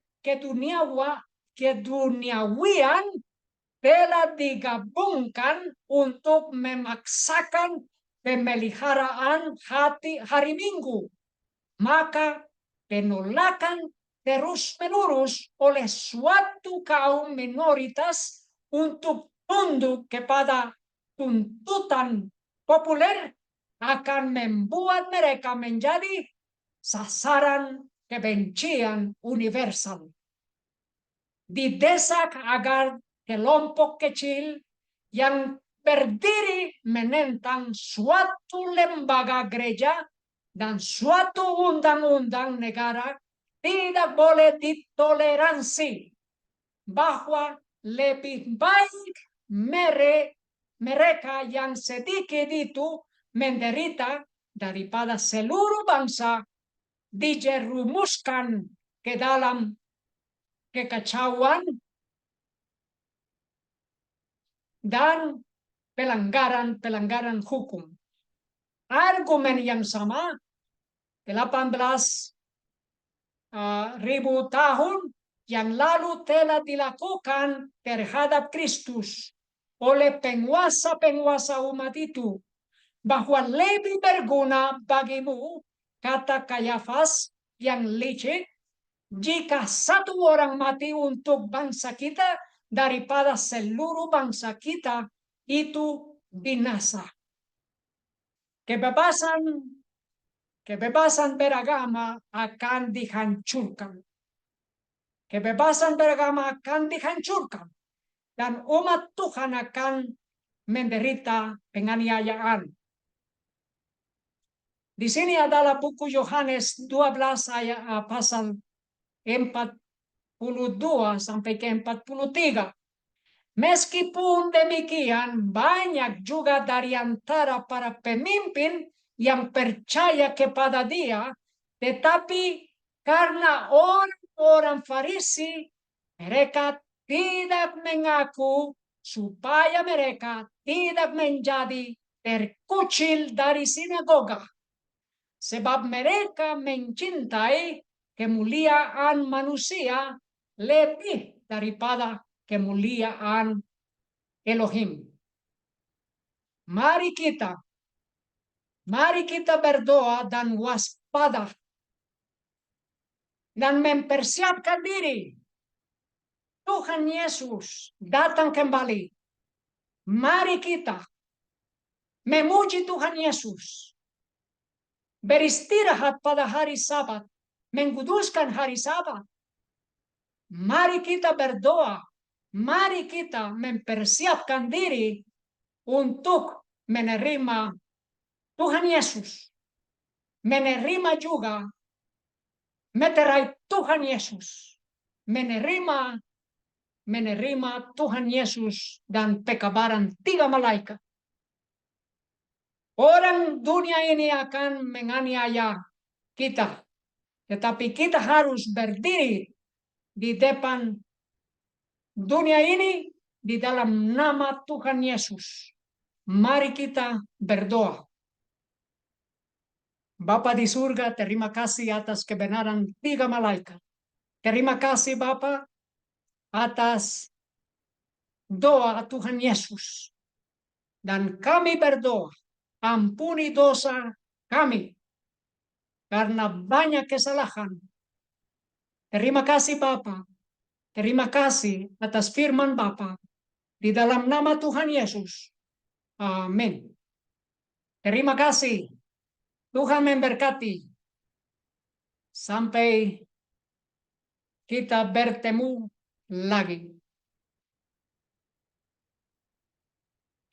[SPEAKER 1] keduniawian telah digabungkan untuk memaksakan pemeliharaan hari Minggu. Maka penolakan terus-menerus oleh suatu kaum minoritas untuk tunduk kepada tuntutan populer akan membuat mereka menjadi sasaran kebencian universal. Didesak agar kelompok kecil yang berdiri menentang suatu lembaga gereja dan suatu undang-undang negara tidak boleh ditoleransi, bahwa lebih baik mereka yang sedikit itu menderita daripada seluruh bangsa dijerumuskan ke dalam kekacauan dan pelanggaran hukum. Argumen yang sama, 18.000 tahun yang lalu telah dilakukan terhadap Kristus oleh penguasa-penguasa umat itu, bahwa lebih berguna bagimu, kata Kayafas yang licik, jika satu orang mati untuk bangsa kita daripada seluruh bangsa kita itu binasa. Kebebasan beragama akan dihancurkan. Kebebasan beragama akan dihancurkan. Dan umat Tuhan akan menderita penganiayaan. Di sini adalah buku Yohanes 12 ayat pasal 42 sampai ke 43. Meskipun demikian, banyak juga dari antara para pemimpin yang percaya kepada dia, tetapi karena orang-orang Farisi, mereka tidak mengaku supaya mereka tidak menjadi terkucil dari sinagoga. Sebab mereka mencintai kemuliaan manusia lebih daripada kemuliaan Elohim. Mari kita berdoa dan waspada dan mempersiapkan diri. Tuhan Yesus datang kembali. Mari kita memuji Tuhan Yesus. Beristirahat pada hari Sabat, mengkuduskan hari Sabat. Mari kita berdoa, mari kita mempersiapkan diri untuk menerima Tuhan Yesus. Menerima juga meterai Tuhan Yesus. Menerima Tuhan Yesus dan pekabaran 3 malaikat. Orang dunia ini akan menganiaya kita. Tetapi kita harus berdiri di depan dunia ini di dalam nama Tuhan Yesus. Mari kita berdoa. Bapa di surga, terima kasih atas kebenaran 3 malaikat. Terima kasih Bapa atas doa Tuhan Yesus. Dan kami berdoa, ampuni dosa kami karena banyak kesalahan. Terima kasih Bapa. Terima kasih atas firman Bapa. Di dalam nama Tuhan Yesus. Amin. Terima kasih. Tuhan memberkati. Sampai kita bertemu lagi.